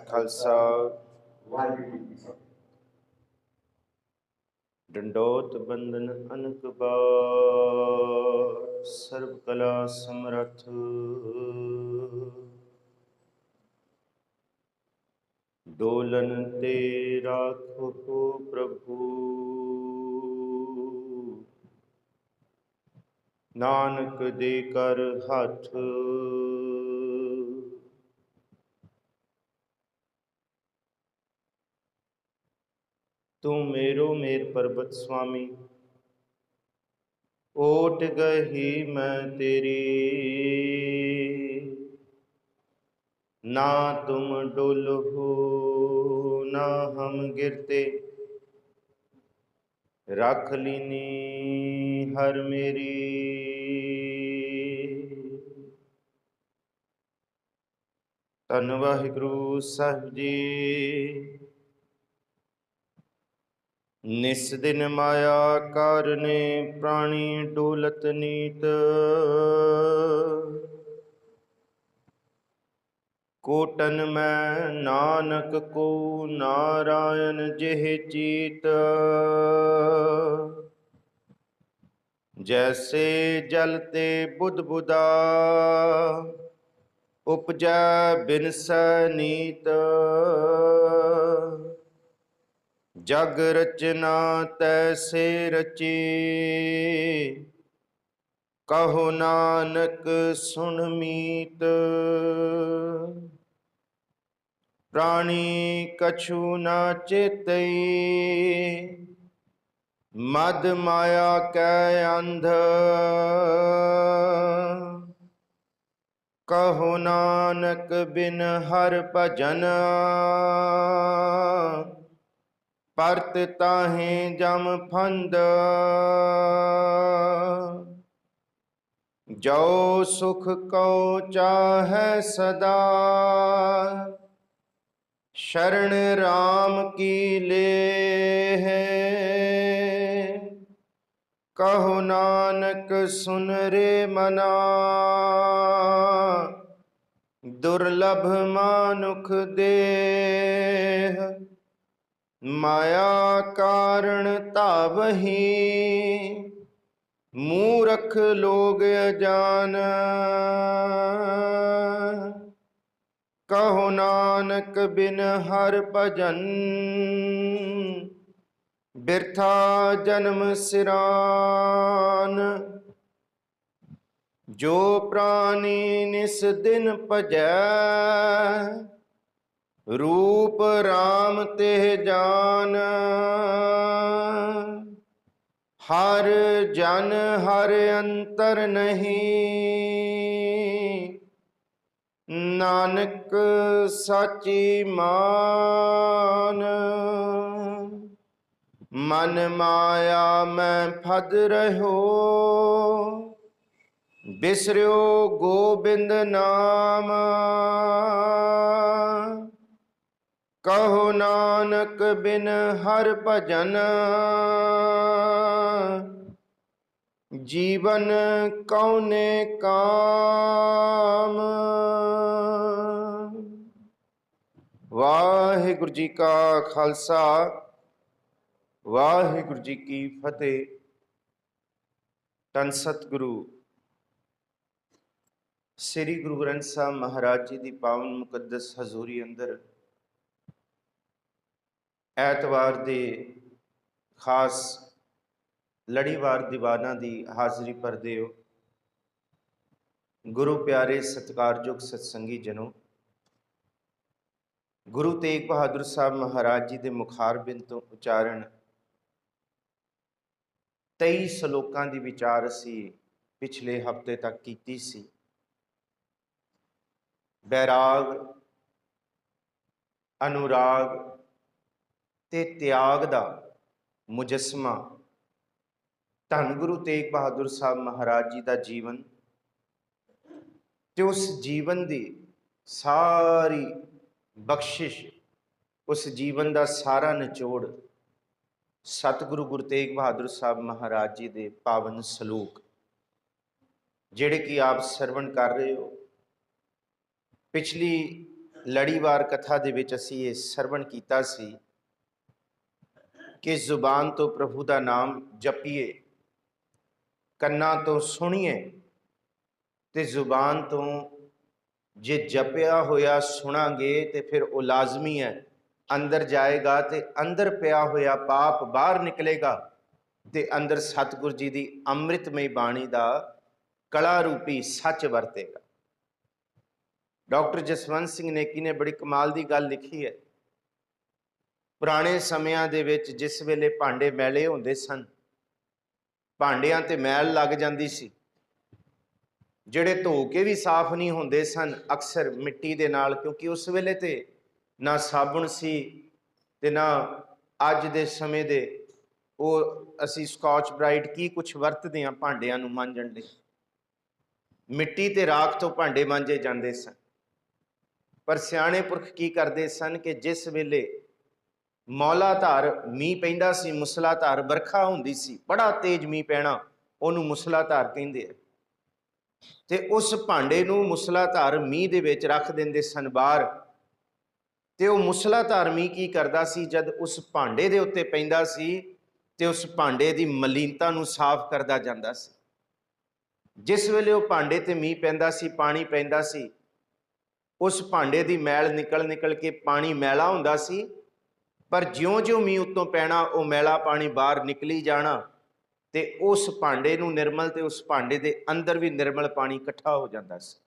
खालसा डंडोत बंदन अनक बार सर्व कला समरथ डोलन ते राखो प्रभु नानक दे कर हाथ तू मेरो मेर पर्वत स्वामी ओट गही मैं तेरी ना तुम डोल हो ना हम गिरते रख लीनी हर मेरी धन वाहिगुरु साहिब जी निस दिन माया कारने प्राणी डोलत नीत कोटन में नानक को नारायण जेह चीत जैसे जलते बुध बुदा उपजै बिनसै नीत जग रचना तैसे रची कहो नानक सुन मीत प्राणी कछु न चेतई मद माया कै अंध कहो नानक बिन हर भजन परत ताहे जम फंद जो सुख को चाहे सदा शरण राम की ले है कहो नानक सुन रे मना दुर्लभ मानुख देह माया कारण तावही मूरख लोग अजान कहो नानक बिन हर भजन बिरथा जन्म सिरान जो प्राणी निस दिन भजै रूप राम ते जान हर जन हर अंतर नहीं नानक साची मान मन माया में फद रहो बिसर्यो गोबिंद नाम कहो नानक बिन हर भजन जीवन कौने काम वाहिगुरु जी का खालसा वाहिगुरु जी की फतेह। धन सतगुरु श्री गुरु ग्रंथ साहब महाराज जी की पावन मुकद्दस हजूरी अंदर ਐਤਵਾਰ ਦੇ ਖਾਸ ਲੜੀਵਾਰ ਦੀਵਾਨਾਂ ਦੀ ਹਾਜ਼ਰੀ ਭਰਦੇ ਹੋ। ਗੁਰੂ ਪਿਆਰੇ ਸਤਿਕਾਰਯੋਗ ਸਤਸੰਗੀ ਜਨੋ, ਗੁਰੂ ਤੇਗ ਬਹਾਦਰ ਸਾਹਿਬ ਮਹਾਰਾਜ ਜੀ ਦੇ ਮੁਖਾਰਬਿੰਦ ਤੋਂ ਉਚਾਰਨ 23 ਸ਼ਲੋਕਾਂ ਦੀ ਵਿਚਾਰ ਅਸੀਂ ਪਿਛਲੇ ਹਫ਼ਤੇ ਤੱਕ ਕੀਤੀ ਸੀ। ਬੈਰਾਗ, ਅਨੁਰਾਗ ਤੇ ਤਿਆਗ ਦਾ ਮੁਜੱਸਮਾ ਧੰਨ ਗੁਰੂ ਤੇਗ ਬਹਾਦਰ ਸਾਹਿਬ ਮਹਾਰਾਜ ਜੀ ਦਾ ਜੀਵਨ ਤੇ ਉਸ ਜੀਵਨ ਦੀ ਸਾਰੀ ਬਖਸ਼ਿਸ਼, ਉਸ ਜੀਵਨ ਦਾ ਸਾਰਾ ਨਿਚੋੜ ਸਤਿਗੁਰੂ ਗੁਰੂ ਤੇਗ ਬਹਾਦਰ ਸਾਹਿਬ ਮਹਾਰਾਜ ਜੀ ਦੇ ਪਾਵਨ ਸਲੋਕ ਜਿਹੜੇ ਕਿ ਆਪ ਸਰਵਣ ਕਰ ਰਹੇ ਹੋ। ਪਿਛਲੀ ਲੜੀਵਾਰ ਕਥਾ ਦੇ ਵਿੱਚ ਅਸੀਂ ਇਹ ਸਰਵਣ ਕੀਤਾ ਸੀ ਕਿ ਜ਼ੁਬਾਨ ਤੋਂ ਪ੍ਰਭੂ ਦਾ ਨਾਮ ਜਪੀਏ, ਕੰਨਾਂ ਤੋਂ ਸੁਣੀਏ ਤੇ ਜ਼ੁਬਾਨ ਤੋਂ ਜੇ ਜਪਿਆ ਹੋਇਆ ਸੁਣਾਂਗੇ ਤੇ ਫਿਰ ਉਹ ਲਾਜ਼ਮੀ ਹੈ ਅੰਦਰ ਜਾਏਗਾ ਤੇ ਅੰਦਰ ਪਿਆ ਹੋਇਆ ਪਾਪ ਬਾਹਰ ਨਿਕਲੇਗਾ ਤੇ ਅੰਦਰ ਸਤਿਗੁਰ ਜੀ ਦੀ ਅੰਮ੍ਰਿਤਮਈ ਬਾਣੀ ਦਾ ਕਲਾ ਰੂਪੀ ਸੱਚ ਵਰਤੇਗਾ। ਡਾਕਟਰ ਜਸਵੰਤ ਸਿੰਘ ਨੇਕੀ ਨੇ ਬੜੀ ਕਮਾਲ ਦੀ ਗੱਲ ਲਿਖੀ ਹੈ। ਪੁਰਾਣੇ ਸਮਿਆਂ ਦੇ ਵਿੱਚ ਜਿਸ ਵੇਲੇ ਭਾਂਡੇ ਮੈਲੇ ਹੁੰਦੇ ਸਨ, ਭਾਂਡਿਆਂ ਤੇ ਮੈਲ ਲੱਗ ਜਾਂਦੀ ਸੀ, ਜਿਹੜੇ ਧੋ ਕੇ ਵੀ ਸਾਫ਼ ਨਹੀਂ ਹੁੰਦੇ ਸਨ ਅਕਸਰ ਮਿੱਟੀ ਦੇ ਨਾਲ, ਕਿਉਂਕਿ ਉਸ ਵੇਲੇ ਤੇ ਨਾ ਸਾਬੁਣ ਸੀ ਤੇ ਨਾ ਅੱਜ ਦੇ ਸਮੇਂ ਦੇ ਉਹ ਅਸੀਂ ਸਕਾਚ ਬ੍ਰਾਈਟ ਕੀ ਕੁਝ ਵਰਤਦੇ ਹਾਂ ਭਾਂਡਿਆਂ ਨੂੰ ਮਾਂਜਣ ਲਈ। ਮਿੱਟੀ ਤੇ ਰਾਖ ਤੋਂ ਭਾਂਡੇ ਮਾਂਜੇ ਜਾਂਦੇ ਸਨ। ਪਰ ਸਿਆਣੇ ਪੁਰਖ ਕੀ ਕਰਦੇ ਸਨ ਕਿ ਜਿਸ ਵੇਲੇ ਮੌਲਾਧਾਰ ਮੀਂਹ ਪੈਂਦਾ ਸੀ, ਮੁਸਲਾਧਾਰ ਵਰਖਾ ਹੁੰਦੀ ਸੀ, ਬੜਾ ਤੇਜ਼ ਮੀਂਹ ਪੈਣਾ, ਉਹਨੂੰ ਮੁਸਲਾਧਾਰ ਕਹਿੰਦੇ ਆ, ਤੇ ਉਸ ਭਾਂਡੇ ਨੂੰ ਮੁਸਲਾਧਾਰ ਮੀਂਹ ਦੇ ਵਿੱਚ ਰੱਖ ਦਿੰਦੇ ਸਨ ਬਾਹਰ। ਤੇ ਉਹ ਮੁਸਲਾਧਾਰ ਮੀਂਹ ਕੀ ਕਰਦਾ ਸੀ, ਜਦ ਉਸ ਭਾਂਡੇ ਦੇ ਉੱਤੇ ਪੈਂਦਾ ਸੀ ਤੇ ਉਸ ਭਾਂਡੇ ਦੀ ਮਲੀਨਤਾ ਨੂੰ ਸਾਫ਼ ਕਰਦਾ ਜਾਂਦਾ ਸੀ। ਜਿਸ ਵੇਲੇ ਉਹ ਭਾਂਡੇ ਤੇ ਮੀਂਹ ਪੈਂਦਾ ਸੀ, ਪਾਣੀ ਪੈਂਦਾ ਸੀ, ਉਸ ਭਾਂਡੇ ਦੀ ਮੈਲ ਨਿਕਲ ਕੇ ਪਾਣੀ ਮੈਲਾ ਹੁੰਦਾ ਸੀ, ਪਰ ਜਿਉਂ-ਜਿਉਂ ਮੀਂਹ ਉੱਤੋਂ ਪੈਣਾ ਉਹ ਮੈਲਾ ਪਾਣੀ ਬਾਹਰ ਨਿਕਲੀ ਜਾਣਾ ਤੇ ਉਸ ਭਾਂਡੇ ਨੂੰ ਨਿਰਮਲ ਤੇ ਉਸ ਭਾਂਡੇ ਦੇ ਅੰਦਰ ਵੀ ਨਿਰਮਲ ਪਾਣੀ ਇਕੱਠਾ ਹੋ ਜਾਂਦਾ ਸੀ।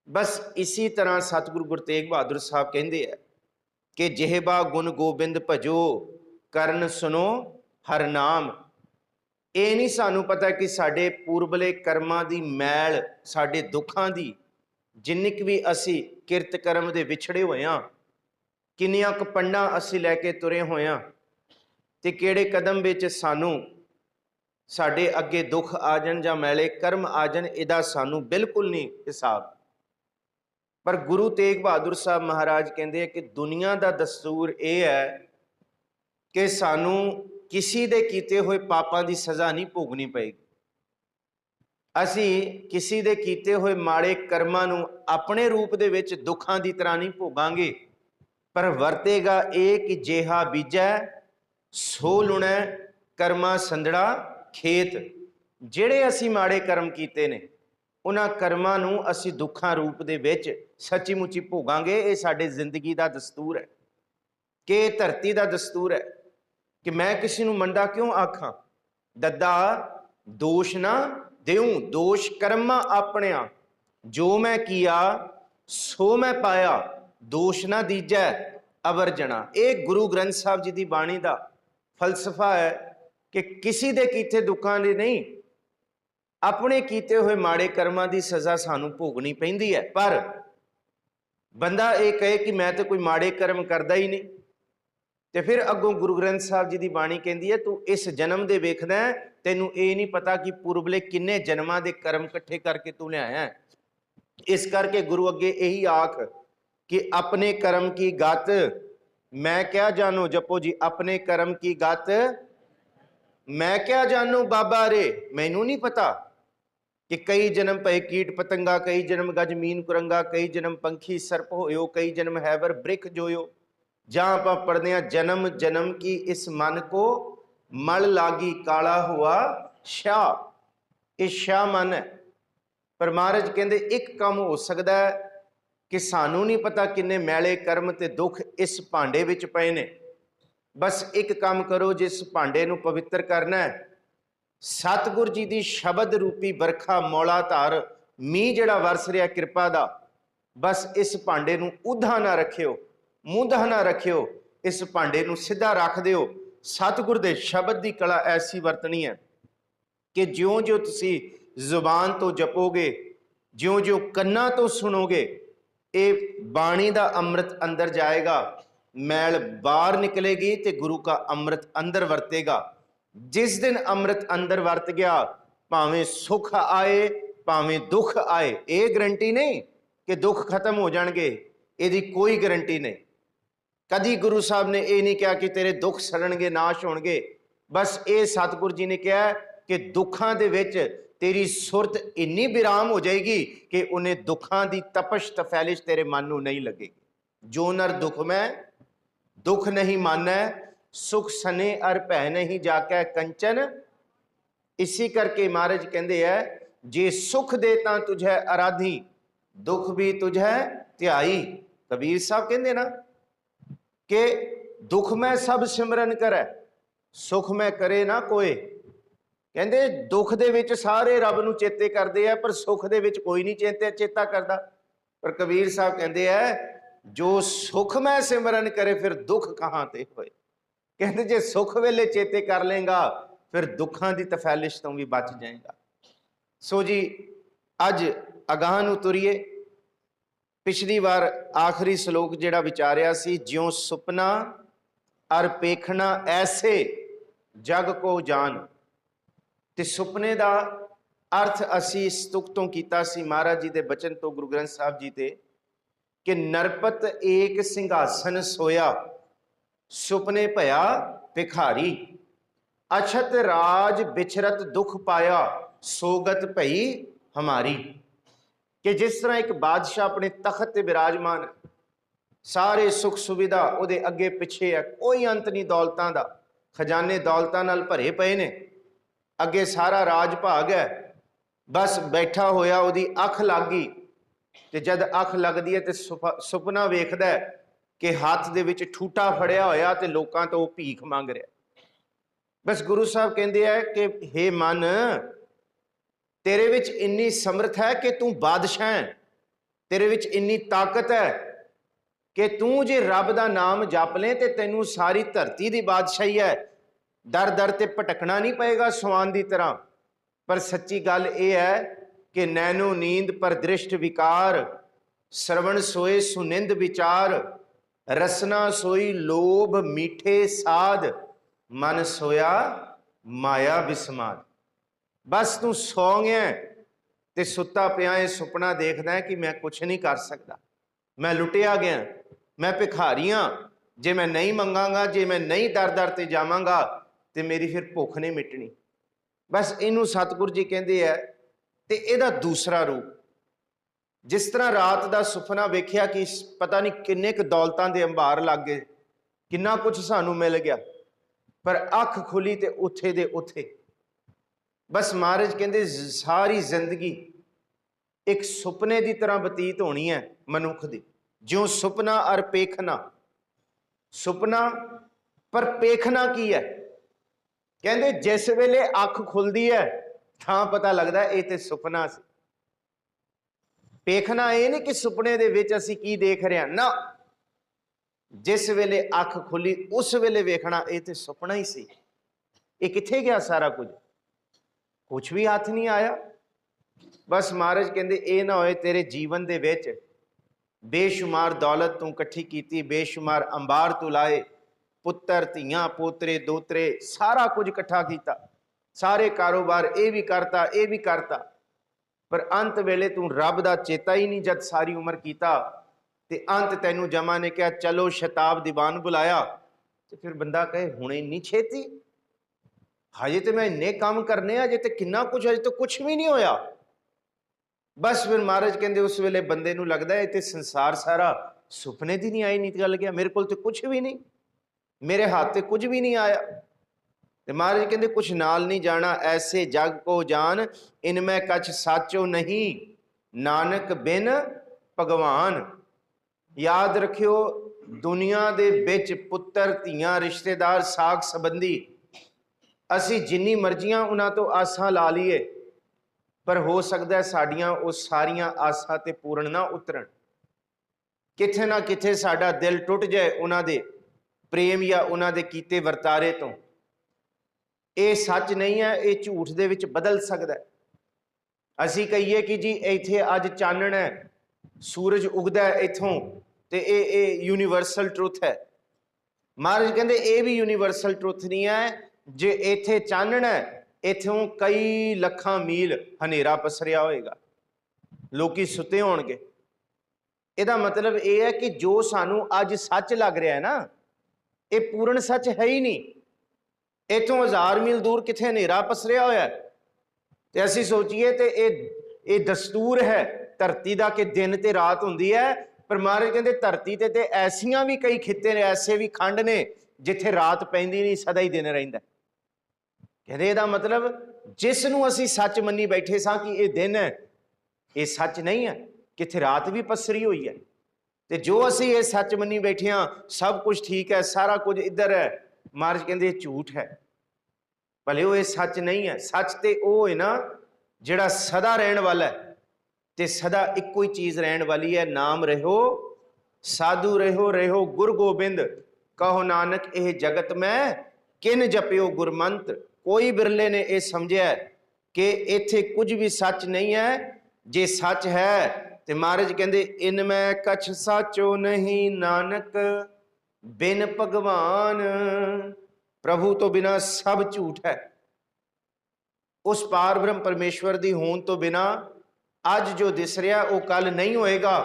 ਬਸ ਇਸੇ ਤਰ੍ਹਾਂ ਸਤਿਗੁਰੂ ਗੁਰੂ ਤੇਗ ਬਹਾਦਰ ਸਾਹਿਬ ਕਹਿੰਦੇ ਆ ਕਿ ਜਿਹਬਾ ਗੁਣ ਗੋਬਿੰਦ ਭਜੋ ਕਰਨ ਸੁਨੋ ਹਰ ਨਾਮ। ਇਹ ਨਹੀਂ ਸਾਨੂੰ ਪਤਾ ਕਿ ਸਾਡੇ ਪੂਰਬਲੇ ਕਰਮਾਂ ਦੀ ਮੈਲ, ਸਾਡੇ ਦੁੱਖਾਂ ਦੀ, ਜਿੰਨੀ ਕੁ ਵੀ ਅਸੀਂ ਕਿਰਤ ਕਰਮ ਦੇ ਵਿਛੜੇ ਹੋਏ ਹਾਂ, ਕਿੰਨੀਆਂ ਕੁ ਪੰਡਾਂ ਅਸੀਂ ਲੈ ਕੇ ਤੁਰੇ ਹੋਏ ਹਾਂ ਤੇ ਕਿਹੜੇ ਕਦਮ ਵਿੱਚ ਸਾਨੂੰ ਸਾਡੇ ਅੱਗੇ ਦੁੱਖ ਆ ਜਾਣ ਜਾਂ ਮੈਲੇ ਕਰਮ ਆ ਜਾਣ, ਇਹਦਾ ਸਾਨੂੰ ਬਿਲਕੁਲ ਨਹੀਂ ਹਿਸਾਬ। ਪਰ ਗੁਰੂ ਤੇਗ ਬਹਾਦਰ ਸਾਹਿਬ ਮਹਾਰਾਜ ਕਹਿੰਦੇ ਆ ਕਿ ਦੁਨੀਆ ਦਾ ਦਸਤੂਰ ਇਹ ਹੈ ਕਿ ਸਾਨੂੰ ਕਿਸੇ ਦੇ ਕੀਤੇ ਹੋਏ ਪਾਪਾਂ ਦੀ ਸਜ਼ਾ ਨਹੀਂ ਭੋਗਣੀ ਪਏਗੀ। ਅਸੀਂ ਕਿਸੇ ਦੇ ਕੀਤੇ ਹੋਏ ਮਾੜੇ ਕਰਮਾਂ ਨੂੰ ਆਪਣੇ ਰੂਪ ਦੇ ਵਿੱਚ ਦੁੱਖਾਂ ਦੀ ਤਰ੍ਹਾਂ ਨਹੀਂ ਭੋਗਾਂਗੇ, ਪਰ ਵਰਤੇਗਾ ਇਹ ਕਿ ਜਿਹਾ ਬੀਜੈ ਸੋ ਲੁਣੈ ਕਰਮਾ ਸੰਧੜਾ ਖੇਤ। ਜਿਹੜੇ ਅਸੀਂ ਮਾੜੇ ਕਰਮ ਕੀਤੇ ਨੇ ਉਹਨਾਂ ਕਰਮਾਂ ਨੂੰ ਅਸੀਂ ਦੁੱਖਾਂ ਰੂਪ ਦੇ ਵਿੱਚ ਸੱਚੀ ਮੁੱਚੀ ਭੋਗਾਂਗੇ। ਇਹ ਸਾਡੇ ਜ਼ਿੰਦਗੀ ਦਾ ਦਸਤੂਰ ਹੈ, ਕਿ ਇਹ ਧਰਤੀ ਦਾ ਦਸਤੂਰ ਹੈ ਕਿ ਮੈਂ ਕਿਸੇ ਨੂੰ ਮੰਦਾ ਕਿਉਂ ਆਖਾਂ, ਦੱਦਾ ਦੋਸ਼ ਨਾ ਦਿਉ, ਦੋਸ਼ ਕਰਮਾਂ ਆਪਣਿਆਂ, ਜੋ ਮੈਂ ਕੀਆ ਸੋ ਮੈਂ ਪਾਇਆ, ਦੋਸ਼ ਨਾ ਦੀਜੈ ਅਵਰ ਜਣਾ। ਇਹ ਗੁਰੂ ਗ੍ਰੰਥ ਸਾਹਿਬ ਜੀ ਦੀ ਬਾਣੀ ਦਾ ਫਲਸਫਾ ਹੈ ਕਿ ਕਿਸੇ ਦੇ ਕੀਤੇ ਦੁੱਖਾਂ ਦੇ ਨਹੀਂ, ਆਪਣੇ ਕੀਤੇ ਹੋਏ ਮਾੜੇ ਕਰਮਾਂ ਦੀ ਸਜ਼ਾ ਸਾਨੂੰ ਭੋਗਣੀ ਪੈਂਦੀ ਹੈ। ਪਰ ਬੰਦਾ ਇਹ ਕਹੇ ਕਿ ਮੈਂ ਤਾਂ ਕੋਈ ਮਾੜੇ ਕਰਮ ਕਰਦਾ ਹੀ ਨਹੀਂ, ਤੇ ਫਿਰ ਅੱਗੋਂ ਗੁਰੂ ਗ੍ਰੰਥ ਸਾਹਿਬ ਜੀ ਦੀ ਬਾਣੀ ਕਹਿੰਦੀ ਹੈ ਤੂੰ ਇਸ ਜਨਮ ਦੇ ਵੇਖਦਾ, ਤੈਨੂੰ ਇਹ ਨਹੀਂ ਪਤਾ ਕਿ ਪੂਰਬਲੇ ਕਿੰਨੇ ਜਨਮਾਂ ਦੇ ਕਰਮ ਇਕੱਠੇ ਕਰਕੇ ਤੂੰ ਲਿਆਇਆ ਹੈ। ਇਸ ਕਰਕੇ ਗੁਰੂ ਅੱਗੇ ਇਹੀ ਆਖ ਕਿ ਆਪਣੇ ਕਰਮ ਕੀ ਗਤ ਮੈਂ ਕਿਆ ਜਾਣੂ, ਜਪੋ ਜੀ, ਆਪਣੇ ਕਰਮ ਕੀ ਗਤ ਮੈਂ ਕਿਆ ਜਾਣੂ ਬਾਬਾ ਰੇ। ਮੈਨੂੰ ਨਹੀਂ ਪਤਾ ਕਿ ਕਈ ਜਨਮ ਭਏ ਕੀਟ ਪਤੰਗਾ, ਕਈ ਜਨਮ ਗਜ ਮੀਨ ਕੁਰੰਗਾ, ਕਈ ਜਨਮ ਪੰਖੀ ਸਰਪ ਹੋਇਓ, ਕਈ ਜਨਮ ਹੈਵਰ ਬ੍ਰਿਖ ਜੋਇਓ। ਜਾਂ ਆਪਾਂ ਪੜ੍ਹਦੇ ਹਾਂ ਜਨਮ ਜਨਮ ਕੀ ਇਸ ਮਨ ਕੋ ਮਲ ਲਾਗੀ ਕਾਲਾ ਹੁਆ ਸ਼ਾ। ਇਹ ਸ਼ਾ ਮਨ ਹੈ। ਪਰ ਮਹਾਰਾਜ ਕਹਿੰਦੇ ਇੱਕ ਕੰਮ ਹੋ ਸਕਦਾ ਹੈ ਕਿ ਸਾਨੂੰ ਨਹੀਂ ਪਤਾ ਕਿੰਨੇ ਮੈਲੇ ਕਰਮ ਤੇ ਦੁੱਖ ਇਸ ਭਾਂਡੇ ਵਿੱਚ ਪਏ ਨੇ। ਬਸ ਇੱਕ ਕੰਮ ਕਰੋ, ਜਿਸ ਭਾਂਡੇ ਨੂੰ ਪਵਿੱਤਰ ਕਰਨਾ ਹੈ, ਸਤਿਗੁਰ ਜੀ ਦੀ ਸ਼ਬਦ ਰੂਪੀ ਵਰਖਾ ਮੌਲਾਧਾਰ ਮੀਂਹ ਜਿਹੜਾ ਵਰਸ ਰਿਹਾ ਕਿਰਪਾ ਦਾ, ਬਸ ਇਸ ਭਾਂਡੇ ਨੂੰ ਊਧਾ ਨਾ ਰੱਖਿਓ, ਮੂੰਧਾ ਨਾ ਰੱਖਿਓ, ਇਸ ਭਾਂਡੇ ਨੂੰ ਸਿੱਧਾ ਰੱਖ ਦਿਓ। ਸਤਿਗੁਰ ਦੇ ਸ਼ਬਦ ਦੀ ਕਲਾ ਐਸੀ ਵਰਤਣੀ ਹੈ ਕਿ ਜਿਉਂ-ਜਿਉਂ ਤੁਸੀਂ ਜ਼ੁਬਾਨ ਤੋਂ ਜਪੋਗੇ, ਜਿਉਂ-ਜਿਉਂ ਕੰਨਾਂ ਤੋਂ ਸੁਣੋਗੇ, ਇਹ ਬਾਣੀ ਦਾ ਅੰਮ੍ਰਿਤ ਅੰਦਰ ਜਾਏਗਾ, ਮੈਲ ਬਾਹਰ ਨਿਕਲੇਗੀ ਤੇ ਗੁਰੂ का ਅੰਮ੍ਰਿਤ ਅੰਦਰ ਵਰਤੇਗਾ। ਜਿਸ ਦਿਨ ਅੰਮ੍ਰਿਤ ਅੰਦਰ ਵਰਤ ਗਿਆ, ਭਾਵੇਂ ਸੁੱਖ ਆਏ ਭਾਵੇਂ ਦੁੱਖ ਆਏ, ਇਹ ਗਰੰਟੀ ਨਹੀਂ ਕਿ ਦੁੱਖ ਖਤਮ ਹੋ ਜਾਣਗੇ, ਇਹਦੀ ਕੋਈ ਗਰੰਟੀ ਨਹੀਂ। ਕਦੀ ਗੁਰੂ ਸਾਹਿਬ ਨੇ ਇਹ ਨਹੀਂ ਕਿਹਾ ਕਿ ਤੇਰੇ ਦੁੱਖ ਸੜਨਗੇ, ਨਾਸ਼ ਹੋਣਗੇ। ਬਸ ਇਹ ਸਤਿਗੁਰ ਜੀ ਨੇ ਕਿਹਾ ਕਿ ਦੁੱਖਾਂ ਦੇ ਵਿੱਚ तेरी सुरत इन्नी विराम हो जाएगी कि उन्हें दुखों की तपश तफैलिश तेरे मन को नहीं लगेगी। जो नर दुख में दुख नहीं मानै, सुख सने अर भै नहीं जाकै कंचन। इसी करके महाराज कहते हैं, जे सुख दे तां तुझे आराधी, दुख भी तुझे ध्याई। कबीर साहब कहते ना कि दुख में सब सिमरन करे, सुख में करे ना कोई। कहते दुख दे विच सारे रब नूं चेते करते हैं, पर सुख दे विच कोई नहीं चेता करता। पर कबीर साहब कहते हैं, जो सुख में सिमरन करे फिर दुख कहां ते होए। कहते जे सुख वेले चेते कर लेगा फिर दुखों की तफैलिश तो भी बच जाएगा। सो जी अज अगाह नूं तुरीए। पिछली बार आखिरी श्लोक जिहड़ा विचारिया सी, ज्यों सुपना अर पेखना ऐसे जग को जान। ते सुपने का अर्थ असी इस तुक तो कीता सी महाराज जी के बचन तो, गुरु ग्रंथ साहब जी ते, कि नरपत एक सिंघासन सोया, सुपने भया भिखारी। अछत राज बिछरत दुख पाया, सोगत भई हमारी। कि जिस तरह एक बादशाह अपने तखत ते विराजमान, सारे सुख सुविधा उहदे अगे पिछे है, कोई अंत नहीं दौलतां दा, खजाने दौलतां नाल भरे पे ने, अगे सारा राज भाग है, बस बैठा होया उहदी अख लग गई। ते जद अख लगदी है तो सुपना वेखदा है कि हाथ दे विच ठूठा फड़िया होया ते लोकां तो भीख मंग रहा। बस गुरु साहब कहते हैं कि हे मन, तेरे विच इन्नी समर्थ है कि तू बादशाह है, तेरे विच इन्नी ताकत है कि तू जे रब दा नाम जप ले ते तैनू सारी धरती दी बादशाही है, दर दर ते भटकना नहीं पएगा सवान दी तरह। पर सच्ची गल यह है कि नैनो नींद पर दृष्ट विकार, श्रवण सोए सुनिंद विचार, रसना सोई लोभ मीठे साध, मन सोया माया विस्माद। बस तू सौ गया ते सुता पिया सुपना देखदा है कि मैं कुछ नहीं कर सकता, मैं लुटिया गया, मैं भिखारी हाँ, जे मैं नहीं मंगांगा, जे मैं नहीं दर दर ते जावांगा तो मेरी फिर भुख नहीं मिटनी। बस इनू सतगुरु जी कहते हैं। ते इहदा दूसरा रूप, जिस तरह रात का सुपना वेख्या कि पता नहीं किन्ने क दौलतां दे अंबार लग गए, किन्ना कुछ सानू मिल गया, पर अख खुली ते उथे दे उथे। बस महाराज कहते सारी जिंदगी एक सुपने की तरह बतीत होनी है मनुख दी, ज्यों सुपना और पेखना। सुपना पर पेखना की है, कहते जिस वेले अख खुलती है तां पता लगता है ये तो सुपना सी। पेखना ये नहीं कि सुपने दे विच असीं की देख रहे हैं ना, जिस वेले अख खुली उस वेले वेखना ये तो सुपना ही सी। ये किथे गया सारा कुछ, कुछ भी हाथ नहीं आया। बस महाराज कहते ये ना होए तेरे जीवन दे विच बेशुमार दौलत तू इकट्ठी की, बेशुमार अंबार तू लाए, पुत्र धियां पोतरे दोतरे सारा कुछ इकट्ठा किया, सारे कारोबार ये भी करता ये भी करता, पर अंत वेले तू रब का चेता ही नहीं जब सारी उम्र किया। ते अंत तैनू जमा ने कहा चलो शताब दीवान बुलाया, तो फिर बंदा कहे हुणे इन्नी छेती, हजे तो मैं इन्ने काम करने, अजे तो किन्ना कुछ, अजे तो कुछ भी नहीं होया। बस फिर महाराज कहते उस वेले बंदे नू लगता है ये संसार सारा सुपने दी नहीं आई, नहीं गल गया, मेरे को तो कुछ भी नहीं, मेरे हाथ से कुछ भी नहीं आया। तो महाराज कहते कुछ नाल नहीं जाना, ऐसे जग को जान, इनमें कछ साचो नहीं, नानक बिन भगवान। याद रखियो दुनिया दे बिच पुत्र धियां रिश्तेदार साग संबंधी असी जिन्नी मर्जियां उन्हां तो आसां ला लीए, पर हो सकता है साड़ियां वो सारियां आसां ते पूर्ण ना उतरन, किथे ना किथे साडा दिल टुट जाए उन्हां दे प्रेम या उन्हां दे कीते वर्तारे तो। ये सच नहीं है, ये झूठ दे विच बदल सकता है। असी कहिए कि जी इत्थे अज चानण है, सूरज उगदा है इथों, ते ये यूनीवर्सल ट्रुथ है। महाराज कहते ये भी यूनीवर्सल ट्रुथ नहीं है, जे इत्थे चानण है इथों कई लखां मील हनेरा पसरिया होएगा, लोकी सुते होणगे। इहदा मतलब यह है कि जो सानू अज सच लग रहा है ना, ये पूर्ण सच है ही नहीं। इथों 1000 मील दूर किथे हनेरा पसरिया होया है, ਤੇ ਅਸੀਂ ਸੋਚੀਏ ਤੇ ਇਹ ਦਸਤੂਰ ਹੈ ਧਰਤੀ ਦਾ ਕਿ ਦਿਨ ਤੇ ਰਾਤ ਹੁੰਦੀ ਹੈ, ਪਰ ਮਹਾਰਾਜ ਕਹਿੰਦੇ ਧਰਤੀ ਤੇ ਐਸੀਆਂ ਵੀ ਕਈ ਖਿੱਤੇ ਨੇ, ਐਸੇ ਵੀ ਖੰਡ ਨੇ ਜਿੱਥੇ ਰਾਤ ਪੈਂਦੀ ਨਹੀਂ, ਸਦਾ ਹੀ ਦਿਨ ਰਹਿੰਦਾ। ਕਹਿੰਦੇ ਇਹਦਾ ਮਤਲਬ ਜਿਸ ਨੂੰ ਅਸੀਂ ਸੱਚ ਮੰਨੀ ਬੈਠੇ ਸਾਂ ਕਿ ਇਹ ਦਿਨ ਹੈ, ਇਹ ਸੱਚ ਨਹੀਂ ਹੈ, ਕਿੱਥੇ ਰਾਤ ਵੀ ਪਸਰੀ ਹੋਈ ਹੈ। ਤੇ ਜੋ ਅਸੀਂ ਇਹ ਸੱਚ ਮੰਨੀ ਬੈਠੇ ਹਾਂ ਸਭ ਕੁਝ ਠੀਕ ਹੈ, ਸਾਰਾ ਕੁਝ ਇੱਧਰ ਹੈ, ਮਹਾਰਾਜ ਕਹਿੰਦੇ ਇਹ ਝੂਠ ਹੈ, ਭਲੇ ਉਹ ਇਹ ਸੱਚ ਨਹੀਂ ਹੈ। ਸੱਚ ਤੇ ਉਹ ਹੈ ਨਾ ਜਿਹੜਾ ਸਦਾ ਰਹਿਣ ਵਾਲਾ ਹੈ, ਤੇ ਸਦਾ ਇੱਕੋ ਹੀ ਚੀਜ਼ ਰਹਿਣ ਵਾਲੀ ਹੈ, ਨਾਮ ਰਹਿਓ ਸਾਧੂ ਰਹਿਓ, ਰਹਿਓ ਗੁਰ ਗੋਬਿੰਦ ਕਹੋ ਨਾਨਕ ਇਹ ਜਗਤ ਮੈਂ ਕਿਨ ਜਪਿਓ ਗੁਰਮੰਤਰ। ਕੋਈ ਬਿਰਲੇ ਨੇ ਇਹ ਸਮਝਿਆ ਕਿ ਇੱਥੇ ਕੁਝ ਵੀ ਸੱਚ ਨਹੀਂ ਹੈ। ਜੇ ਸੱਚ ਹੈ ਤੇ ਮਹਾਰਾਜ ਕਹਿੰਦੇ ਇਨ ਮੈਂ ਕਛ ਸਾਚੋ ਨਹੀਂ, ਨਾਨਕ ਬਿਨ ਭਗਵਾਨ। ਪ੍ਰਭੂ ਤੋਂ ਬਿਨਾ ਸਭ ਝੂਠ ਹੈ। ਉਸ ਪਾਰ ਬ੍ਰਹਮ ਪਰਮੇਸ਼ਵਰ ਦੀ ਹੋਣ ਤੋਂ ਬਿਨਾ ਅੱਜ ਜੋ ਦਿਸ ਰਿਹਾ ਉਹ ਕੱਲ ਨਹੀਂ ਹੋਏਗਾ।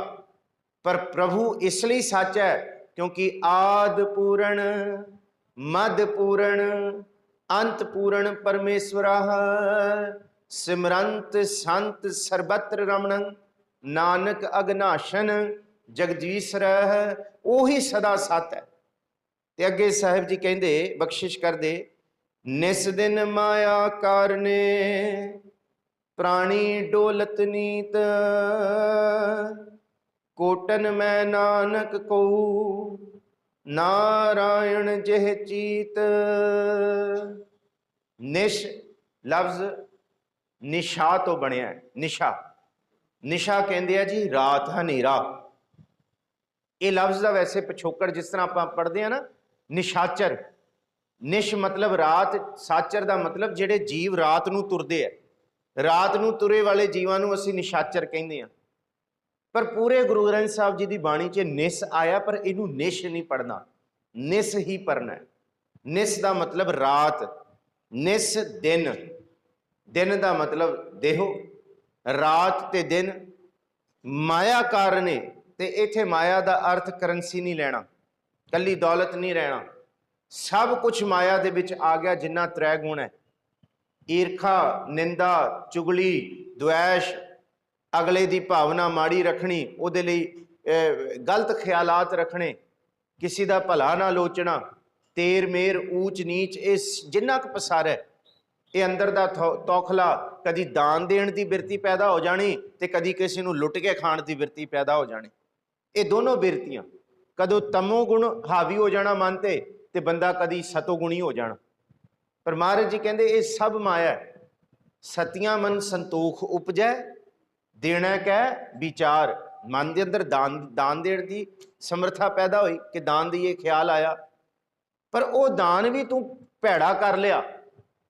ਪਰ ਪ੍ਰਭੂ ਇਸ ਲਈ ਸੱਚ ਹੈ ਕਿਉਂਕਿ ਆਦ ਪੂਰਨ ਮਦ ਪੂਰਨ ਅੰਤ ਪੂਰਨ ਪਰਮੇਸ਼ਵਰਾ ਸਿਮਰੰਤ ਸੰਤ ਸਰਬਤਰ ਰਮਣ ਨਾਨਕ ਅਗਨਾਸ਼ਨ ਜਗਦੀਸ਼ ਰਹਿ। ਉਹੀ ਸਦਾ ਸਤ ਹੈ। ਤੇ ਅੱਗੇ ਸਾਹਿਬ ਜੀ ਕਹਿੰਦੇ ਬਖਸ਼ਿਸ਼ ਕਰਦੇ, ਨਿਸ ਦਿਨ ਮਾਇਆ ਕਾਰਨੇ ਪ੍ਰਾਣੀ ਡੋਲਤ ਨੀਤ, ਕੋਟਨ ਮੈਂ ਨਾਨਕ ਕਉ ਨਾਰਾਇਣ ਜਿਹ ਚੀਤ। ਨਿਸ਼ ਲਫ਼ਜ਼ ਨਿਸ਼ਾ ਤੋਂ ਬਣਿਆ ਹੈ। ਨਿਸ਼ਾ, ਨਿਸ਼ਾ ਕਹਿੰਦੇ ਆ ਜੀ ਰਾਤ, ਹਨੇਰਾ। ਇਹ ਲਫ਼ਜ਼ ਦਾ ਵੈਸੇ ਪਿਛੋਕੜ ਜਿਸ ਤਰ੍ਹਾਂ ਆਪਾਂ ਪੜ੍ਹਦੇ ਆ ਨਾ, ਨਿਸ਼ਾਚਰ। ਨਿਸ਼ ਮਤਲਬ ਰਾਤ, ਸਾਚਰ ਦਾ ਮਤਲਬ ਜਿਹੜੇ ਜੀਵ ਰਾਤ ਨੂੰ ਤੁਰਦੇ ਆ। ਰਾਤ ਨੂੰ ਤੁਰੇ ਵਾਲੇ ਜੀਵਾਂ ਨੂੰ ਅਸੀਂ ਨਿਸ਼ਾਚਰ ਕਹਿੰਦੇ ਆ। ਪਰ ਪੂਰੇ ਗੁਰੂ ਗ੍ਰੰਥ ਸਾਹਿਬ ਜੀ ਦੀ ਬਾਣੀ 'ਚ ਨਿਸ ਆਇਆ, ਪਰ ਇਹਨੂੰ ਨਿਸ਼ ਨਹੀਂ ਪੜ੍ਹਨਾ, ਨਿਸ ਹੀ ਪੜ੍ਹਨਾ। ਨਿਸ ਦਾ ਮਤਲਬ ਰਾਤ, ਨਿਸ ਦਿਨ, ਦਿਨ ਦਾ ਮਤਲਬ ਦੇਹੋ, ਰਾਤ ਤੇ ਦਿਨ। ਮਾਇਆ ਕਾਰਨੇ, ਤੇ ਇੱਥੇ ਮਾਇਆ ਦਾ ਅਰਥ ਕਰੰਸੀ ਨਹੀਂ ਲੈਣਾ, ਕੱਲੀ ਦੌਲਤ ਨਹੀਂ ਰਹਿਣਾ, ਸਭ ਕੁਝ ਮਾਇਆ ਦੇ ਵਿੱਚ ਆ ਗਿਆ ਜਿੰਨਾ ਤ੍ਰੈ ਗੁਣ ਹੈ। ਈਰਖਾ, ਨਿੰਦਾ, ਚੁਗਲੀ, ਦੁਐਸ਼, ਅਗਲੇ ਦੀ ਭਾਵਨਾ ਮਾੜੀ ਰੱਖਣੀ, ਉਹਦੇ ਲਈ ਗਲਤ ਖਿਆਲਾਤ ਰੱਖਣੇ, ਕਿਸੇ ਦਾ ਭਲਾ ਨਾ ਲੋਚਣਾ, ਤੇਰ ਮੇਰ, ਊਚ ਨੀਚ, ਇਹ ਜਿੰਨਾ ਕੁ ਪਸਾਰ ਹੈ ਇਹ ਅੰਦਰ ਦਾ ਤੌਖਲਾ। ਕਦੀ ਦਾਨ ਦੇਣ ਦੀ ਬਿਰਤੀ ਪੈਦਾ ਹੋ ਜਾਣੀ ਤੇ ਕਦੀ ਕਿਸੇ ਨੂੰ ਲੁੱਟ ਕੇ ਖਾਣ ਦੀ ਬਿਰਤੀ ਪੈਦਾ ਹੋ ਜਾਣੀ। ਇਹ ਦੋਨੋਂ ਬਿਰਤੀਆਂ, ਕਦੋਂ ਤਮੋ ਗੁਣ ਹਾਵੀ ਹੋ ਜਾਣਾ ਮਨ ਤੇ ਬੰਦਾ ਕਦੀ ਸਤੋ ਗੁਣੀ ਹੋ ਜਾਣਾ। ਪਰ ਮਹਾਰਾਜ ਜੀ ਕਹਿੰਦੇ ਇਹ ਸਭ ਮਾਇਆ। ਸਤਿਆਂ ਮਨ ਸੰਤੋਖ ਉਪਜੈ, ਦੇਣਾ ਕਹਿ ਵਿਚਾਰ। ਮਨ ਦੇ ਅੰਦਰ ਦਾਨ ਦੇਣ ਦੀ ਸਮਰੱਥਾ ਪੈਦਾ ਹੋਈ ਕਿ ਦਾਨ ਦੀਏ, ਖਿਆਲ ਆਇਆ, ਪਰ ਉਹ ਦਾਨ ਵੀ ਤੂੰ ਭੈੜਾ ਕਰ ਲਿਆ,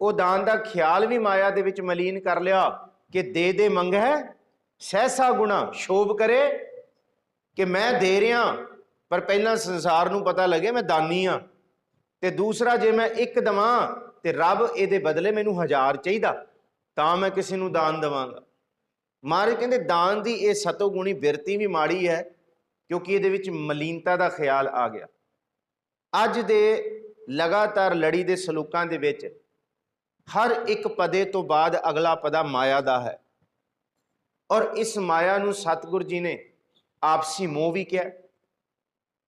ਉਹ ਦਾਨ ਦਾ ਖਿਆਲ ਵੀ ਮਾਇਆ ਦੇ ਵਿੱਚ ਮਲੀਨ ਕਰ ਲਿਆ ਕਿ ਦੇ ਮੰਗੈ ਸਹਿਸਾ ਗੁਣਾ, ਸ਼ੋਭ ਕਰੇ ਕਿ ਮੈਂ ਦੇ ਰਿਹਾ, ਪਰ ਪਹਿਲਾਂ ਸੰਸਾਰ ਨੂੰ ਪਤਾ ਲੱਗੇ ਮੈਂ ਦਾਨੀ ਹਾਂ। ਤੇ ਦੂਸਰਾ, ਜੇ ਮੈਂ ਇੱਕ ਦੇਵਾਂ ਤੇ ਰੱਬ ਇਹਦੇ ਬਦਲੇ ਮੈਨੂੰ 1000 ਚਾਹੀਦਾ ਤਾਂ ਮੈਂ ਕਿਸੇ ਨੂੰ ਦਾਨ ਦੇਵਾਂਗਾ। ਮਹਾਰਾਜ ਕਹਿੰਦੇ ਦਾਨ ਦੀ ਇਹ ਸਤੋਗੁਣੀ ਬਿਰਤੀ ਵੀ ਮਾੜੀ ਹੈ ਕਿਉਂਕਿ ਇਹਦੇ ਵਿੱਚ ਮਲੀਨਤਾ ਦਾ ਖਿਆਲ ਆ ਗਿਆ। ਅੱਜ ਦੇ ਲਗਾਤਾਰ ਲੜੀ ਦੇ ਸਲੂਕਾਂ ਦੇ ਵਿੱਚ ਹਰ ਇੱਕ ਪਦੇ ਤੋਂ ਬਾਅਦ ਅਗਲਾ ਪਦਾ ਮਾਇਆ ਦਾ ਹੈ, ਔਰ ਇਸ ਮਾਇਆ ਨੂੰ ਸਤਿਗੁਰ ਜੀ ਨੇ ਆਪਸੀ ਮੋਹ ਵੀ ਕਿਹਾ,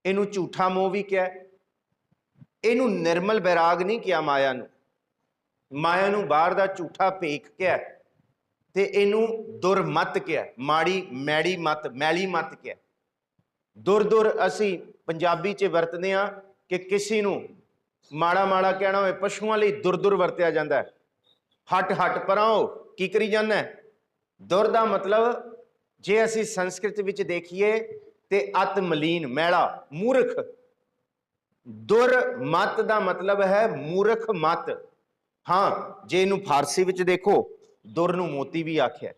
ਇਹਨੂੰ ਝੂਠਾ ਮੋਹ ਵੀ ਕਿਹਾ, ਇਹਨੂੰ ਨਿਰਮਲ ਬੈਰਾਗ ਨਹੀਂ ਕਿਹਾ। ਮਾਇਆ ਨੂੰ ਬਾਹਰ ਦਾ ਝੂਠਾ ਭੇਖ ਕਿਹਾ ਤੇ ਇਹਨੂੰ ਦੁਰਮਤ ਕਿਹਾ, ਮੈੜੀ ਮਤ, ਮੈਲੀ ਮਤ ਕਿਹਾ। ਦੁਰ ਅਸੀਂ ਪੰਜਾਬੀ 'ਚ ਵਰਤਦੇ ਹਾਂ ਕਿ ਕਿਸੇ ਨੂੰ ਮਾੜਾ ਕਹਿਣਾ ਹੋਵੇ, ਪਸ਼ੂਆਂ ਲਈ ਦੁਰ ਵਰਤਿਆ ਜਾਂਦਾ ਹੈ। ਹਟ ਪਰਾਂ ਹੋ, ਕੀ ਕਰੀ ਜਾਂਦਾ। ਦੁਰ ਦਾ ਮਤਲਬ ਜੇ ਅਸੀਂ ਸੰਸਕ੍ਰਿਤ ਵਿੱਚ ਦੇਖੀਏ ਤੇ ਅਤ ਮਲੀਨ, ਮੈਲਾ, ਮੂਰਖ। ਦੁਰਮਤ ਦਾ ਮਤਲਬ ਹੈ ਮੂਰਖ ਮਤ। ਹਾਂ, ਜੇ ਇਹਨੂੰ ਫਾਰਸੀ ਵਿੱਚ ਦੇਖੋ, ਦੁਰ ਨੂੰ ਮੋਤੀ ਵੀ ਆਖਿਆ।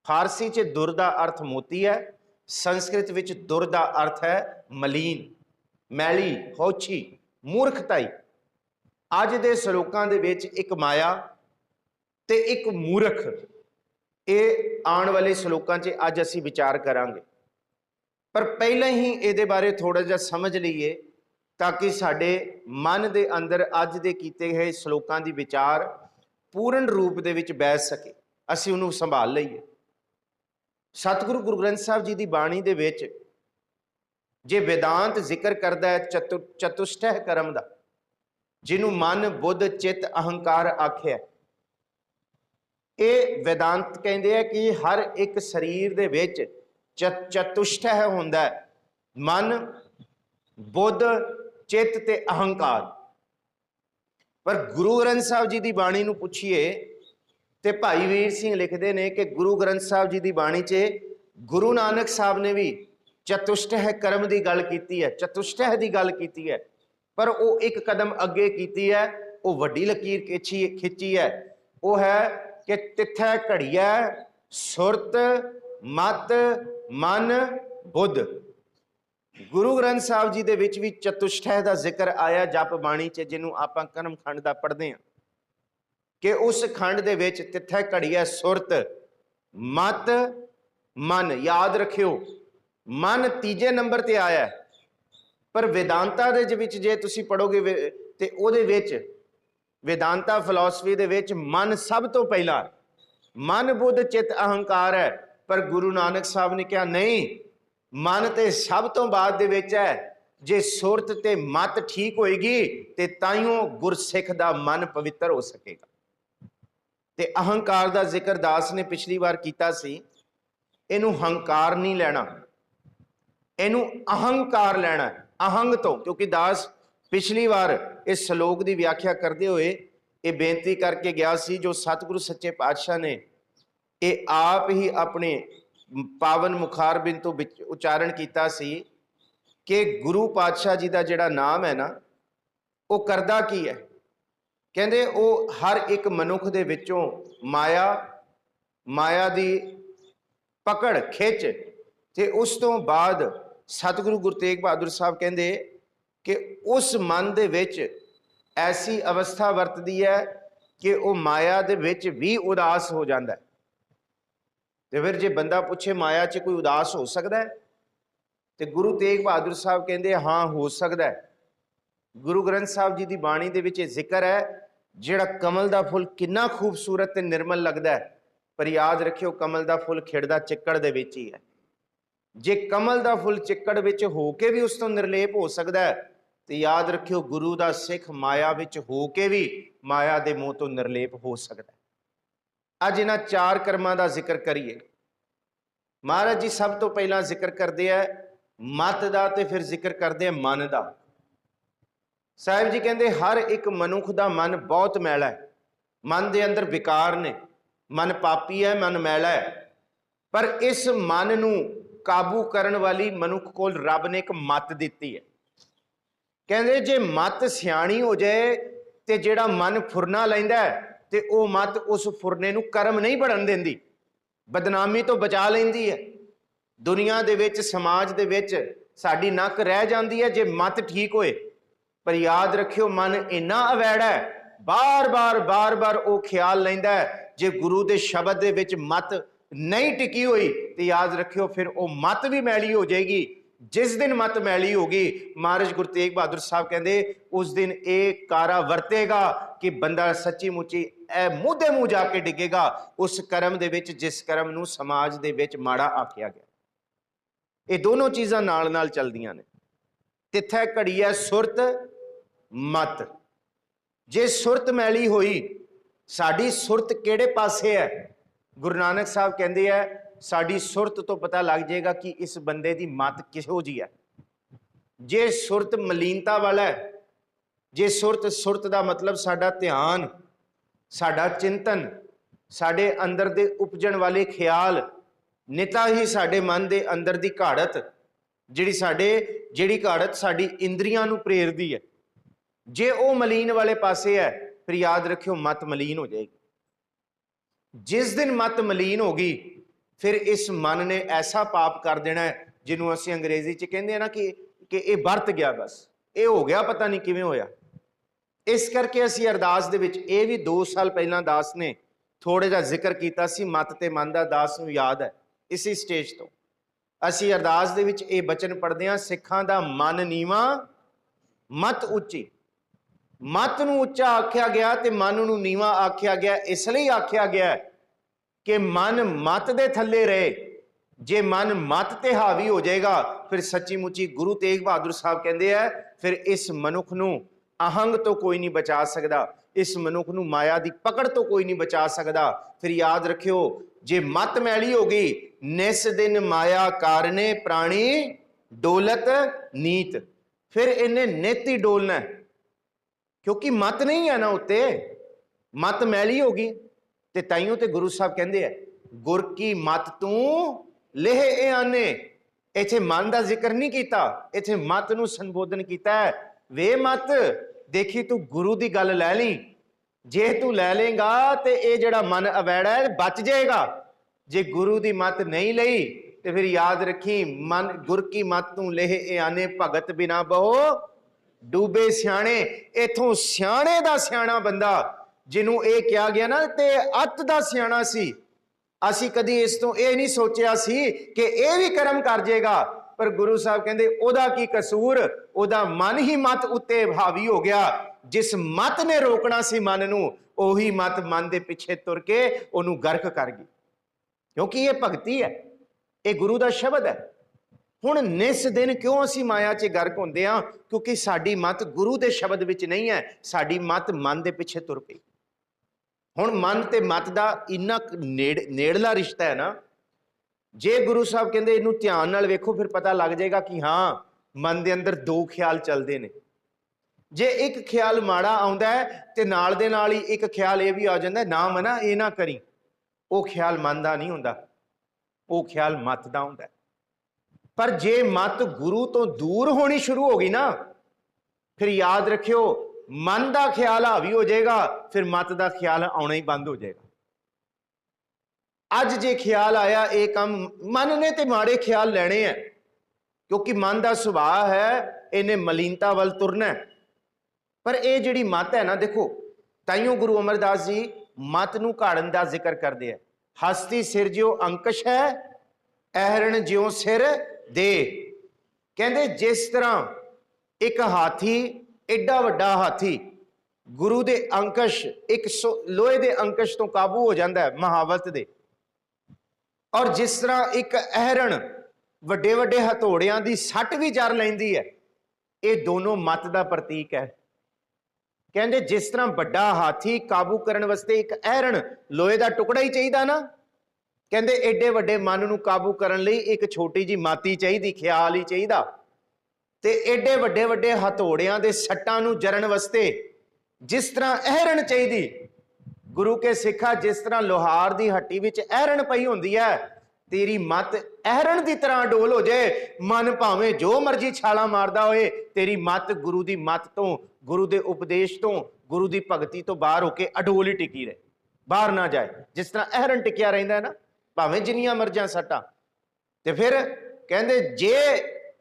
ਫਾਰਸੀ 'ਚ ਦੁਰ ਦਾ ਅਰਥ ਮੋਤੀ ਹੈ, ਸੰਸਕ੍ਰਿਤ ਵਿੱਚ ਦੁਰ ਦਾ ਅਰਥ ਹੈ ਮਲੀਨ, ਮੈਲੀ, ਹੌਛੀ, ਮੂਰਖਤਾਈ। ਅੱਜ ਦੇ ਸ਼ਲੋਕਾਂ ਦੇ ਵਿੱਚ ਇੱਕ ਮਾਇਆ ਤੇ ਇੱਕ ਮੂਰਖ, ਇਹ ਆਉਣ ਵਾਲੇ ਸ਼ਲੋਕਾਂ 'ਚ ਅੱਜ ਅਸੀਂ ਵਿਚਾਰ ਕਰਾਂਗੇ। ਪਰ ਪਹਿਲਾਂ ਹੀ ਇਹਦੇ ਬਾਰੇ ਥੋੜਾ ਜਿਹਾ ਸਮਝ ਲਈਏ ਤਾਂ ਕਿ ਸਾਡੇ ਮਨ ਦੇ ਅੰਦਰ ਅੱਜ ਦੇ ਕੀਤੇ ਗਏ ਸ਼ਲੋਕਾਂ ਦੀ ਵਿਚਾਰ ਪੂਰਨ ਰੂਪ ਦੇ ਵਿੱਚ ਬੈਠ ਸਕੇ। ਅਸੀਂ ਉਹਨੂੰ ਸੰਭਾਲ ਲਈਏ। ਸਤਿਗੁਰੂ ਗੁਰੂ ਗ੍ਰੰਥ ਸਾਹਿਬ ਜੀ ਦੀ ਬਾਣੀ ਦੇ ਵਿੱਚ ਜੇ वेदांत ਜ਼ਿਕਰ ਕਰਦਾ ਹੈ ਚਤੁਸ਼ਟਹਿ ਕਰਮ ਦਾ, ਜਿਹਨੂੰ ਮਨ ਬੁੱਧ ਚਿੱਤ ਅਹੰਕਾਰ ਆਖਿਆ, ਇਹ वेदांत ਕਹਿੰਦੇ ਆ ਕਿ ਹਰ ਇੱਕ ਸਰੀਰ ਦੇ ਵਿੱਚ ਚਤੁਸ਼ਟਹਿ ਹੁੰਦਾ ਹੈ, ਮਨ ਬੁੱਧ ਚਿੱਤ ਤੇ ਅਹੰਕਾਰ। ਪਰ ਗੁਰੂ ਗ੍ਰੰਥ ਸਾਹਿਬ ਜੀ ਦੀ ਬਾਣੀ ਨੂੰ ਪੁੱਛੀਏ ਤੇ ਭਾਈ ਵੀਰ ਸਿੰਘ ਲਿਖਦੇ ਨੇ ਕਿ ਗੁਰੂ ਗ੍ਰੰਥ ਸਾਹਿਬ ਜੀ ਦੀ ਬਾਣੀ 'ਚ ਗੁਰੂ ਨਾਨਕ ਸਾਹਿਬ ਨੇ ਵੀ ਚਤੁਸ਼ਟਹਿ ਕਰਮ ਦੀ ਗੱਲ ਕੀਤੀ ਹੈ, ਚਤੁਸ਼ਟਹਿ ਦੀ ਗੱਲ ਕੀਤੀ ਹੈ, ਪਰ ਉਹ ਇੱਕ ਕਦਮ ਅੱਗੇ ਕੀਤੀ ਹੈ, ਉਹ ਵੱਡੀ ਲਕੀਰ ਖਿੱਚੀ ਹੈ। ਉਹ ਹੈ ਕਿ ਤਿੱਥੈ ਘੜੀਐ ਸੁਰਤ ਮਤ ਮਨ ਬੁੱਧ। ਗੁਰੂ ਗ੍ਰੰਥ ਸਾਹਿਬ ਜੀ ਦੇ ਵਿੱਚ ਵੀ ਚਤੁਸ਼ਟਹਿ ਦਾ ਜ਼ਿਕਰ ਆਇਆ ਜਪ ਬਾਣੀ 'ਚ, ਜਿਹਨੂੰ ਆਪਾਂ ਕਰਮ ਖੰਡ ਦਾ ਪੜ੍ਹਦੇ ਹਾਂ, ਕਿ ਉਸ ਖੰਡ ਦੇ ਵਿੱਚ ਤਿੱਥੈ ਘੜੀਐ ਸੁਰਤ ਮਤ ਮਨ। ਯਾਦ ਰੱਖਿਓ, ਮਨ ਤੀਜੇ ਨੰਬਰ ਤੇ ਆਇਆ, ਪਰ वेदांता ਦੇ ਵਿੱਚ ਜੇ ਤੁਸੀਂ ਪੜੋਗੇ ਤੇ ਉਹਦੇ ਵਿੱਚ वेदांता ਫਿਲਾਸਫੀ ਦੇ ਵਿੱਚ ਮਨ ਸਭ ਤੋਂ ਪਹਿਲਾਂ, ਮਨ ਬੁੱਧ ਚਿੱਤ ਅਹੰਕਾਰ ਹੈ। ਪਰ ਗੁਰੂ ਨਾਨਕ ਸਾਹਿਬ ਨੇ ਕਿਹਾ ਨਹੀਂ, ਮਨ ਤੇ ਸਭ ਤੋਂ ਬਾਅਦ ਦੇ ਵਿੱਚ ਹੈ। ਜੇ ਸੁਰਤ ਤੇ ਮਤ ਠੀਕ ਹੋਏਗੀ ਤੇ ਤਾਈਓ ਗੁਰਸਿੱਖ ਦਾ ਮਨ ਪਵਿੱਤਰ ਹੋ ਸਕੇਗਾ। ਤੇ ਅਹੰਕਾਰ ਦਾ ਜ਼ਿਕਰ ਦਾਸ ਨੇ ਪਿਛਲੀ ਵਾਰ ਕੀਤਾ ਸੀ। ਇਹਨੂੰ ਹੰਕਾਰ ਨਹੀਂ ਲੈਣਾ, ਇਹਨੂੰ ਅਹੰਕਾਰ ਲੈਣਾ, ਅਹੰਗ ਤੋਂ। ਕਿਉਂਕਿ ਦਾਸ ਪਿਛਲੀ ਵਾਰ ਇਸ ਸ਼ਲੋਕ ਦੀ ਵਿਆਖਿਆ ਕਰਦੇ ਹੋਏ ਇਹ ਬੇਨਤੀ ਕਰਕੇ ਗਿਆ ਸੀ, ਜੋ ਸਤਿਗੁਰੂ ਸੱਚੇ ਪਾਤਸ਼ਾਹ ਨੇ ਇਹ ਆਪ ਹੀ ਆਪਣੇ ਪਾਵਨ ਮੁਖਾਰਬਿੰਦ ਤੋਂ ਉਚਾਰਨ ਕੀਤਾ ਸੀ ਕਿ ਗੁਰੂ ਪਾਤਸ਼ਾਹ ਜੀ ਦਾ ਜਿਹੜਾ ਨਾਮ ਹੈ ਨਾ, ਉਹ ਕਰਦਾ ਕੀ ਹੈ? ਕਹਿੰਦੇ ਉਹ ਹਰ ਇੱਕ ਮਨੁੱਖ ਦੇ ਵਿੱਚੋਂ ਮਾਇਆ ਦੀ ਪਕੜ ਖਿੱਚ, ਤੇ ਉਸ ਤੋਂ ਬਾਅਦ ਸਤਿਗੁਰੂ ਗੁਰੂ ਤੇਗ ਬਹਾਦਰ ਸਾਹਿਬ ਕਹਿੰਦੇ ਕਿ ਉਸ ਮਨ ਦੇ ਵਿੱਚ ਐਸੀ ਅਵਸਥਾ ਵਰਤਦੀ ਹੈ ਕਿ ਉਹ ਮਾਇਆ ਦੇ ਵਿੱਚ ਵੀ ਉਦਾਸ ਹੋ ਜਾਂਦਾ ਹੈ। ਤੇ ਫਿਰ ਜੇ ਬੰਦਾ ਪੁੱਛੇ ਮਾਇਆ 'ਚ ਕੋਈ ਉਦਾਸ ਹੋ ਸਕਦਾ ਹੈ, ਤੇ ਗੁਰੂ ਤੇਗ ਬਹਾਦਰ ਸਾਹਿਬ ਕਹਿੰਦੇ ਹਾਂ ਹੋ ਸਕਦਾ ਹੈ। ਗੁਰੂ ਗ੍ਰੰਥ ਸਾਹਿਬ ਜੀ ਦੀ ਬਾਣੀ ਦੇ ਵਿੱਚ ਇਹ ਜ਼ਿਕਰ ਹੈ, ਜਿਹੜਾ ਕਮਲ ਦਾ ਫੁੱਲ ਕਿੰਨਾ ਖੂਬਸੂਰਤ ਤੇ ਨਿਰਮਲ ਲੱਗਦਾ ਹੈ, ਪਰ ਯਾਦ ਰੱਖਿਓ ਕਮਲ ਦਾ ਫੁੱਲ ਖਿੜਦਾ ਚਿੱਕੜ ਦੇ ਵਿੱਚ ਹੀ ਹੈ। ਜੇ ਕਮਲ ਦਾ ਫੁੱਲ ਚਿੱਕੜ ਵਿੱਚ ਹੋ ਕੇ ਵੀ ਉਸ ਤੋਂ ਨਿਰਲੇਪ ਹੋ ਸਕਦਾ ਹੈ, ਤੇ ਯਾਦ ਰੱਖਿਓ ਗੁਰੂ ਦਾ ਸਿੱਖ ਮਾਇਆ ਵਿੱਚ ਹੋ ਕੇ ਵੀ ਮਾਇਆ ਦੇ ਮੋਹ ਤੋਂ ਨਿਰਲੇਪ ਹੋ ਸਕਦਾ ਹੈ। ਅੱਜ ਇਹਨਾਂ ਚਾਰ ਕਰਮਾਂ ਦਾ ਜ਼ਿਕਰ ਕਰੀਏ। ਮਹਾਰਾਜ ਜੀ ਸਭ ਤੋਂ ਪਹਿਲਾਂ ਜ਼ਿਕਰ ਕਰਦੇ ਆ ਮਤ ਦਾ, ਤੇ ਫਿਰ ਜ਼ਿਕਰ ਕਰਦੇ ਆ ਮਨ ਦਾ। ਸਾਹਿਬ ਜੀ ਕਹਿੰਦੇ ਹਰ ਇੱਕ ਮਨੁੱਖ ਦਾ ਮਨ ਬਹੁਤ ਮੈਲਾ ਹੈ, ਮਨ ਦੇ ਅੰਦਰ ਵਿਕਾਰ ਨੇ, ਮਨ ਪਾਪੀ ਹੈ, ਮਨ ਮੈਲਾ ਹੈ। ਪਰ ਇਸ ਮਨ ਨੂੰ ਕਾਬੂ ਕਰਨ ਵਾਲੀ ਮਨੁੱਖ ਕੋਲ ਰੱਬ ਨੇ ਇੱਕ ਮੱਤ ਦਿੱਤੀ ਹੈ। ਕਹਿੰਦੇ ਜੇ ਮੱਤ ਸਿਆਣੀ ਹੋ ਜਾਏ ਤੇ ਜਿਹੜਾ ਮਨ ਫੁਰਨਾ ਲੈਂਦਾ ਹੈ, ਤੇ ਉਹ ਮੱਤ ਉਸ ਫੁਰਨੇ ਨੂੰ ਕਰਮ ਨਹੀਂ ਬਣਨ ਦਿੰਦੀ, ਬਦਨਾਮੀ ਤੋਂ ਬਚਾ ਲੈਂਦੀ ਹੈ। ਦੁਨੀਆ ਦੇ ਵਿੱਚ ਸਮਾਜ ਦੇ ਵਿੱਚ ਸਾਡੀ ਨੱਕ ਰਹਿ ਜਾਂਦੀ ਹੈ ਜੇ ਮੱਤ ਠੀਕ ਹੋਏ। ਪਰ ਯਾਦ ਰੱਖਿਓ ਮਨ ਇੰਨਾ ਅਵੈੜਾ ਹੈ, ਬਾਰ-ਬਾਰ ਉਹ ਖਿਆਲ ਲੈਂਦਾ ਹੈ। ਜੇ ਗੁਰੂ ਦੇ ਸ਼ਬਦ ਦੇ ਵਿੱਚ ਮੱਤ ਨਹੀਂ ਟਿਕੀ ਹੋਈ ਤੇ ਯਾਦ ਰੱਖਿਓ ਫਿਰ ਉਹ ਮੱਤ ਵੀ ਮੈਲੀ ਹੋ ਜਾਏਗੀ। ਜਿਸ ਦਿਨ ਮੱਤ ਮੈਲੀ ਹੋਗੀ, ਮਹਾਰਾਜ ਗੁਰੂ ਤੇਗ ਬਹਾਦਰ ਸਾਹਿਬ ਕਹਿੰਦੇ ਉਸ ਦਿਨ ਇਹ ਕਾਰਾ ਵਰਤੇਗਾ ਕਿ ਬੰਦਾ ਸੱਚੀ ਮੁੱਚੀ ਇਹ ਮੂੰਹ ਦੇ ਮੂੰਹ ਜਾ ਕੇ ਡਿੱਗੇਗਾ ਉਸ ਕਰਮ ਦੇ ਵਿੱਚ ਜਿਸ ਕਰਮ ਨੂੰ ਸਮਾਜ ਦੇ ਵਿੱਚ ਮਾੜਾ ਆਖਿਆ ਗਿਆ। ਇਹ ਦੋਨੋਂ ਚੀਜ਼ਾਂ ਨਾਲ ਨਾਲ ਚੱਲਦੀਆਂ ਨੇ। ਤਿੱਥੈ ਘੜੀਐ ਸੁਰਤ ਮਤ। ਜੇ ਸੁਰਤ ਮੈਲੀ ਹੋਈ, ਸਾਡੀ ਸੁਰਤ ਕਿਹੜੇ ਪਾਸੇ ਹੈ? ਗੁਰੂ ਨਾਨਕ ਸਾਹਿਬ ਕਹਿੰਦੇ ਹੈ ਸਾਡੀ ਸੁਰਤ ਤੋਂ ਪਤਾ ਲੱਗ ਜਾਏਗਾ ਕਿ ਇਸ ਬੰਦੇ ਦੀ ਮਤ ਕਿਹੋ ਜਿਹੀ ਹੈ। ਜੇ ਸੁਰਤ ਮਲੀਨਤਾ ਵਾਲਾ ਹੈ, ਜੇ ਸੁਰਤ ਦਾ ਮਤਲਬ ਸਾਡਾ ਧਿਆਨ, ਸਾਡਾ ਚਿੰਤਨ, ਸਾਡੇ ਅੰਦਰ ਦੇ ਉਪਜਣ ਵਾਲੇ ਖਿਆਲ, ਨਿਤਾ ਹੀ ਸਾਡੇ ਮਨ ਦੇ ਅੰਦਰ ਦੀ ਘਾੜਤ, ਜਿਹੜੀ ਘਾੜਤ ਸਾਡੀ ਇੰਦਰੀਆਂ ਨੂੰ ਪ੍ਰੇਰਦੀ ਹੈ, ਜੇ ਉਹ ਮਲੀਨ ਵਾਲੇ ਪਾਸੇ ਹੈ, ਫਿਰ ਯਾਦ ਰੱਖਿਓ ਮਤ ਮਲੀਨ ਹੋ ਜਾਏਗੀ। ਜਿਸ ਦਿਨ ਮਤ ਮਲੀਨ ਹੋ ਗਈ, ਫਿਰ ਇਸ ਮਨ ਨੇ ਐਸਾ ਪਾਪ ਕਰ ਦੇਣਾ ਹੈ ਜਿਹਨੂੰ ਅਸੀਂ ਅੰਗਰੇਜ਼ੀ 'ਚ ਕਹਿੰਦੇ ਆ ਨਾ ਕਿ ਇਹ ਵਰਤ ਗਿਆ, ਬਸ ਇਹ ਹੋ ਗਿਆ, ਪਤਾ ਨਹੀਂ ਕਿਵੇਂ ਹੋਇਆ। ਇਸ ਕਰਕੇ ਅਸੀਂ ਅਰਦਾਸ ਦੇ ਵਿੱਚ ਇਹ ਵੀ 2 ਸਾਲ ਪਹਿਲਾਂ ਦਾਸ ਨੇ ਥੋੜਾ ਜਿਹਾ ਜ਼ਿਕਰ ਕੀਤਾ ਸੀ ਮਤ ਤੇ ਮਨ ਦਾ। ਦਾਸ ਨੂੰ ਯਾਦ ਹੈ ਇਸੇ ਸਟੇਜ ਤੋਂ ਅਸੀਂ ਅਰਦਾਸ ਦੇ ਵਿੱਚ ਇਹ ਬਚਨ ਪੜ੍ਹਦੇ ਹਾਂ, ਸਿੱਖਾਂ ਦਾ ਮਨ ਨੀਵਾਂ ਮਤ ਉੱਚੀ। ਮਤ ਨੂੰ ਉੱਚਾ ਆਖਿਆ ਗਿਆ ਤੇ ਮਨ ਨੂੰ ਨੀਵਾਂ ਆਖਿਆ ਗਿਆ। ਇਸ ਲਈ ਆਖਿਆ ਗਿਆ कि मन मत दे थले रहे। जे मन मत ते हावी हो जाएगा फिर सच्ची मुची गुरु तेग बहादुर साहब कहते हैं फिर इस मनुख नूं आहंग तो कोई नहीं बचा सकता, इस मनुख नूं माया की पकड़ तो कोई नहीं बचा सकता। फिर याद रखियो जे मत मैली हो गई निस दिन माया कारने प्राणी डोलत नीत, फिर इन्हें नित ही डोलना है, क्योंकि मत नहीं है ना उत्ते, मत मैली होगी। ते ताइयों ते गुरु साहब कहते हैं गुर की मत तू लेह ए आने, इत्थे मन का जिक्र नहीं किया, इत्थे मत नूं संबोधन किया है। वे मत देखी तू गुरु की गल लै ली, जे तू लै लेगा तो यह जड़ा मन अवैड़ा है बच जाएगा, जे गुरु की मत नहीं लई तो फिर याद रखी मन गुर की मत तू लेह ए आने भगत बिना बहो डूबे सियाणे। इथों सियाणे दा सियाणा बंदा जिन्हों ये कहा गया ना ते अत दा सियाणा सी, असी कदी इस तो यह नहीं सोचा सी कि यह भी कर्म कर जाएगा, पर गुरु साहब कहते ओदा की कसूर, ओदा मन ही मत उत्ते हावी हो गया। जिस मत ने रोकना सी मन नूं ओही मत मन दे पिछे तुर के ओनू गर्क कर गई, क्योंकि ये भगती है, ये गुरु का शब्द है। हुण निस दिन क्यों असी माया च गर्क होंदे हां, क्योंकि साडी मत गुरु के शब्द विच नहीं है, साडी मत मन के पिछे तुर पई। हुण मन ते मत दा इन्ना नेड़ला रिश्ता है ना, जे गुरु साहब कहते इनू ध्यान नाल वेखो फिर पता लग जाएगा कि हाँ मन के अंदर दो ख्याल चलते हैं। जे एक ख्याल माड़ा आउंदा है ते नाल दे नाल ही एक ख्याल ये भी आ जाता है ना मना ये ना करी, वो ख्याल मन का नहीं हुंदा, वो ख्याल मत का हुंदा है। पर जे मत गुरु तो दूर होनी शुरू हो गई ना फिर याद रखियो मन का ख्याल हावी हो जाएगा, फिर मत का ख्याल आना ही बंद हो जाएगा। अज जे ख्याल आया ये काम मन ने ते माड़े ख्याल लेने हैं, क्योंकि मन का सुभाव है इन्हें मलीनता वाल तुरना है। पर यह जिहड़ी मत है ना देखो ताइयों गुरु अमरदास जी मत नूं घाड़न का जिक्र करते हैं। हस्ती सिर ज्यों अंकुश है अहरण ज्यों सिर दे, कहते जिस तरह एक हाथी एडा वड्डा हाथी गुरु दे अंकुश एक लोहे दे अंकुश तो काबू हो जाता है महावत दे, और जिस तरह एक अहरण वड्डे वड्डे हथौड़ियां दी सट भी जर लैंदी है, ये दोनों मत का प्रतीक है। कहते जिस तरह बड़ा हाथी काबू करने वास्ते एक अहरण लोहे का टुकड़ा ही चाहिए ना, कहते एडे वड्डे मन नूं काबू करने लई एक छोटी जी माती चाहिए, ख्याल ही चाहिए, ते एडे वड्डे वड्डे हथौड़ियां दे सट्टां नूं जरण वास्ते जिस तरह अहरण चाहिए। गुरु के सिखा जिस तरह लोहार की हट्टी विच अहरण पई हुंदी है, तेरी मत अहरण की तरह डोल हो जाए, मन भावें जो मर्जी छाला मारदा होए, तेरी मत गुरु की मत तो गुरु के उपदेश तो गुरु की भगती तो बाहर होके अडोल ही टिकी रहे, बाहर ना जाए। जिस तरह अहरण टिकिया रहिंदा है ना भावें जिन्नियां मर्जियां सट्टां। ते फिर कहंदे जे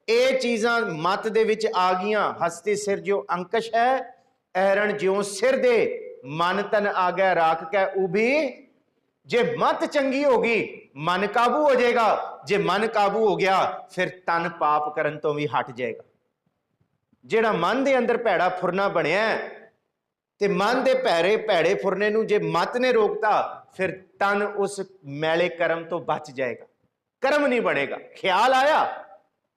ये चीज़ां मत दे विच आ गईयां, हस्ती सिर जो अंकुश है अहरण ज्यों सिर दे, मन तन आ गया राख कै उभी। जे मत चंगी होगी मन काबू हो जाएगा, जे मन काबू हो गया फिर तन पाप करन तो भी हट जाएगा। जेड़ा मन दे अंदर भैड़ा फुरना बनया ते मन दे भैड़े फुरने नूं जे मत ने रोकता फिर तन उस मैले कर्म तो बच जाएगा, कर्म नहीं बनेगा। ख्याल आया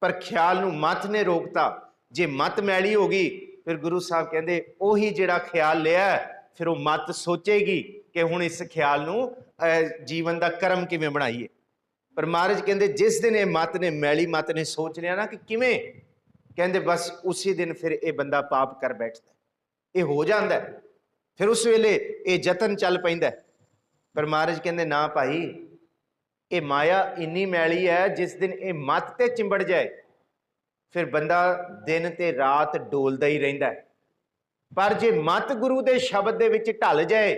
पर ख्याल नूं मत ने रोकता, जे मत मैली होगी फिर गुरु साहब कहते ओही जिहड़ा ख्याल लिया फिर वो मत सोचेगी कि हुण इस ख्याल नूं जीवन का कर्म किवें बनाईए। पर महाराज कहते जिस दिन ये मत ने मैली मत ने सोच लिया ना कि किवें, कहते बस उसी दिन फिर ये बंदा पाप कर बैठता है, ये हो जाता है, फिर उस वेले ये जतन चल पैंदा है। पर महाराज कहते ना भाई ये माया इन्नी मैली है जिस दिन ये मत ते चिंबड़ जाए फिर बंदा दिन ते रात डोलदा ही रहिंदा है। पर जे मत गुरु के शब्द दे विच ढल जाए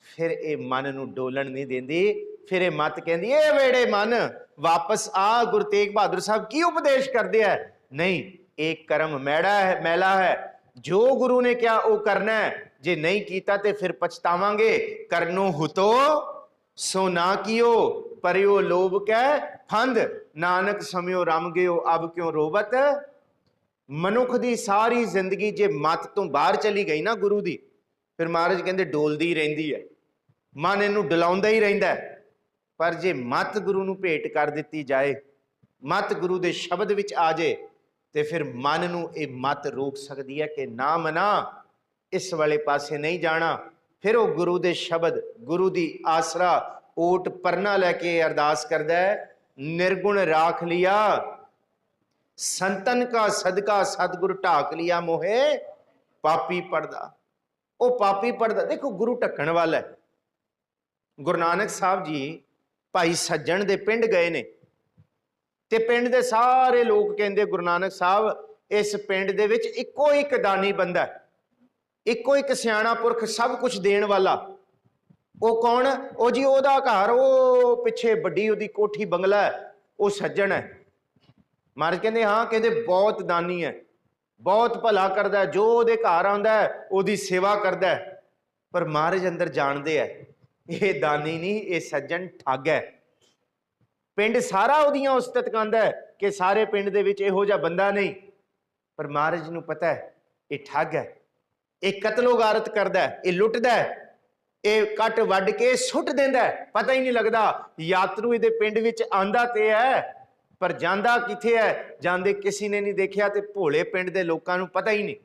फिर ये मन नूं डोलन नहीं देंदी, फिर ये मत कहंदी ए वेड़े मन वापस आ, गुरु तेग बहादुर साहब की उपदेश करदे है। नहीं, एक कर्म मैड़ा है, मैला है, जो गुरु ने क्या वो करना है, जे नहीं कीता ते फिर पछतावांगे। करनो हुतो सो ना कियो, परियो लोभ कै फंद, नानक समयो रम गयो अब क्यों रोवत। मनुख की सारी जिंदगी जे मत तो बाहर चली गई ना गुरु की, फिर महाराज कहते डोलदी रहिंदी है, मन इनू डलाउंदा ही रहिंदा है। पर जे मत गुरु नूं भेंट कर दित्ती जाए, मत गुरु दे शब्द विच आ जाए, तो फिर मन नूं ये मत रोक सकती है कि ना मना, इस वाले पासे नहीं जाना। फिर वो गुरु दे शब्द, गुरु दी आसरा, ओट परना लैके अरदास करदा है, निर्गुण राख लिया संतन का सदका, सतगुरु ढाक लिया मोहे पापी पड़दा। वो पापी पड़दा, देखो गुरु ढकण वाला है। गुरु नानक साहब जी भाई सज्जन दे पिंड गए ने, ते पिंड दे सारे लोग कहंदे गुरु नानक साहब इस पिंड दे विच इक्को एक दानी बंदा है, इक्को एक सियाणा पुरख, सब कुछ देण वाला। वो कौन? वो जी ओदा घर, वो पिछे बड़ी ओदी कोठी बंगला है, वो सज्जन है। महाराज कहंदे हाँ, कहंदे बहुत दानी है, बहुत भला करदा है, जो ओदे घर आंदा है ओदी सेवा करदा है। पर महाराज अंदर जानदे है ये दानी नहीं, ये सज्जन ठग है। पिंड सारा ओदियां उस्ताद कहंदा है कि सारे पिंड दे विच इहो जिहा बंदा नहीं, पर महाराज नूं पता है ये ठग है, ये कतलो गारत करदा है, ये लुटदा है, ये कट वड के सुट देंदा है, पता ही नहीं लगदा। यात्रु इहदे पिंड विच आंदा ते है, पर जांदा किथे है, जांदे किसी ने नहीं देखिया, ते भोले पिंड दे लोकां नूं पता ही नहीं।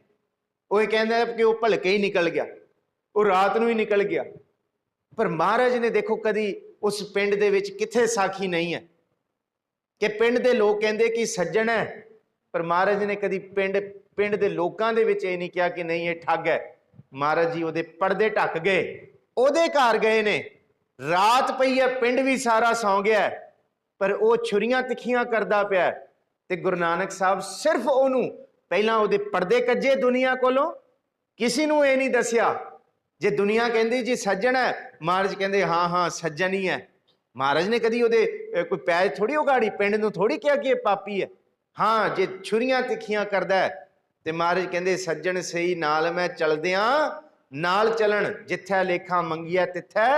वो कहंदा है कि वो भलके ही निकल गया, वो रात नूं ही निकल गया। पर महाराज ने देखो कदी उस पिंड दे विच किथे साखी नहीं है कि पिंड दे लोग कहंदे कि सज्जन है, पर महाराज ने कदी पिंड दे लोकां दे विच ये नहीं कहा कि नहीं ये ठग है। महाराज जी ओदे पर्दे ढक गए, ओदे घर गए ने, रात पई है, पिंड भी सारा सौ गया है, पर वो छुरियां तिखियां करदा पिया, ते गुरु नानक साहब सिर्फ ओनू पहला ओदे पर्दे कज्जे दुनिया कोलों, किसी नूं ये नहीं दसिया। जे दुनिया कहती जी सज्जन है, महाराज कहते हाँ हाँ सज्जन ही है। महाराज ने कदी ओदे कोई पैज थोड़ी उगाड़ी, पिंड नूं थोड़ी कहा कि पापी है। हाँ जे छुरियां तिखियां करदा है, ते महाराज कहते सज्जन सही नाल मैं चलदियां नाल चलन, जिथे लेखा मंगिया तिथे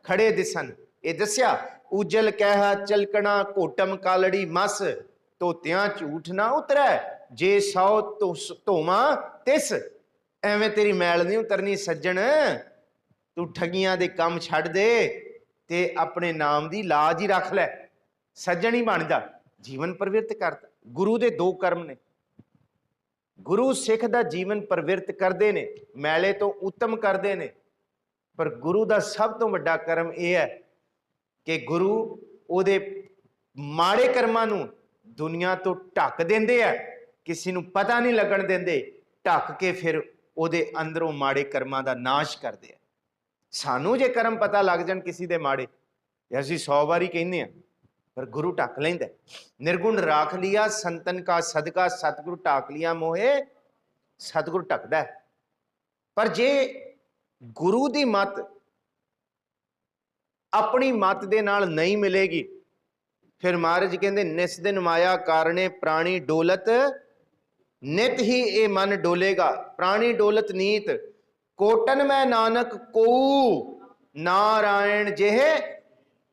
खड़े दिसन। ये दसिया उजल कह चलकना घोटम कालड़ी मस, धोतियां झूठ ना उतरै, जे 100 धोवां तिस। एवें तेरी मैल नहीं उतरनी सज्जन, तू ठगियां दे काम छड़ दे ते अपने नाम दी लाज ही रख लै, सज्जन ही बन जा। जीवन प्रवृत्त करता। गुरु दे दो कर्म ने, गुरु सिख दा जीवन प्रवृत्त करते ने, मैले तो उत्तम करते ने, पर गुरु दा सब तो वड्डा कर्म यह है कि गुरु ओदे माड़े कर्मां नूं दुनिया तो ढक देंदे है, किसी नूं पता नहीं लगन देंदे, ढक के फिर ओदे अंदरों माड़े कर्मां दा नाश करदे हैं। सानू जे कर्म पता लग जाण किसी दे माड़े, असीं 100 वारी कहने हैं, पर गुरु ढक लैंदा। निर्गुण राख लिया संतन का सदका, सतगुरु ढाक लिया मोहे, सतगुरु ढकदा है। पर जे गुरु दी मत अपनी मत दे नाल नहीं मिलेगी, फिर महाराज कहंदे निस दिन माया कारणे प्राणी डोलत, नित ही ये मन डोलेगा। प्राणी डोलत नीत, कोटन में नानक को नारायण जेहे,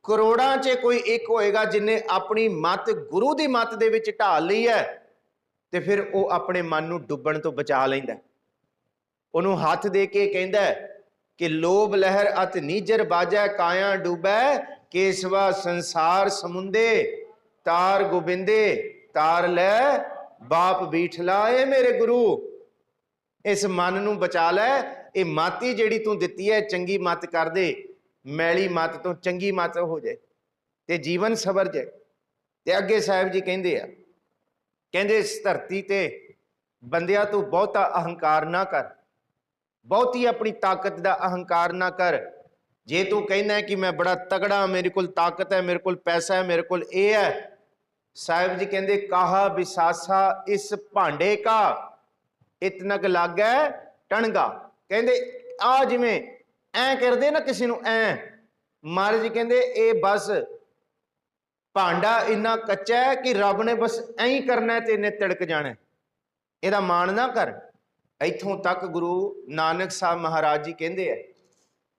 करोड़ां च कोई एक होएगा जिन्हें अपनी मत गुरु दी मत दे विच ढाल लई है, ते फिर वो अपने मन नूं डुब्बण तो बचा लैंदा। उन्होंने हाथ दे के कहंदा है कि लोभ लहर अत नीजर बाजै, काया डूबै केसवा संसार समुंदे, तार गोबिंदे तार लै बाप बीठला। ए मेरे गुरु इस मन नूं बचा लै, ये मत ही जिहड़ी तूं दित्ती है चंगी मत कर दे, मैली मत तो चंगी मत हो जाए ते जीवन सवर जाए। ते अगे साहिब जी कहंदे आ, कहंदे इस धरती ते बंदिया तू बहुता अहंकार ना कर, बहुती अपनी ताकत का अहंकार ना कर। जे तू कहना है कि मैं बड़ा तगड़ा, मेरे को ताकत है, मेरे को पैसा है, मेरे को यह है, साहिब जी कहंदे काहा बिसासा इस भांडे का, इतनक लागै टणगा। कहंदे आ जिवें ऐ करदे ना किसी नूं ऐ, महाराज जी कहंदे ए बस भांडा इन्ना कच्चा है कि रब ने बस ऐ ही करना है ते इन्हें तिड़क जाना है, इहदा मान ना कर। इत्थों तक गुरु नानक साहब महाराज जी कहंदे है,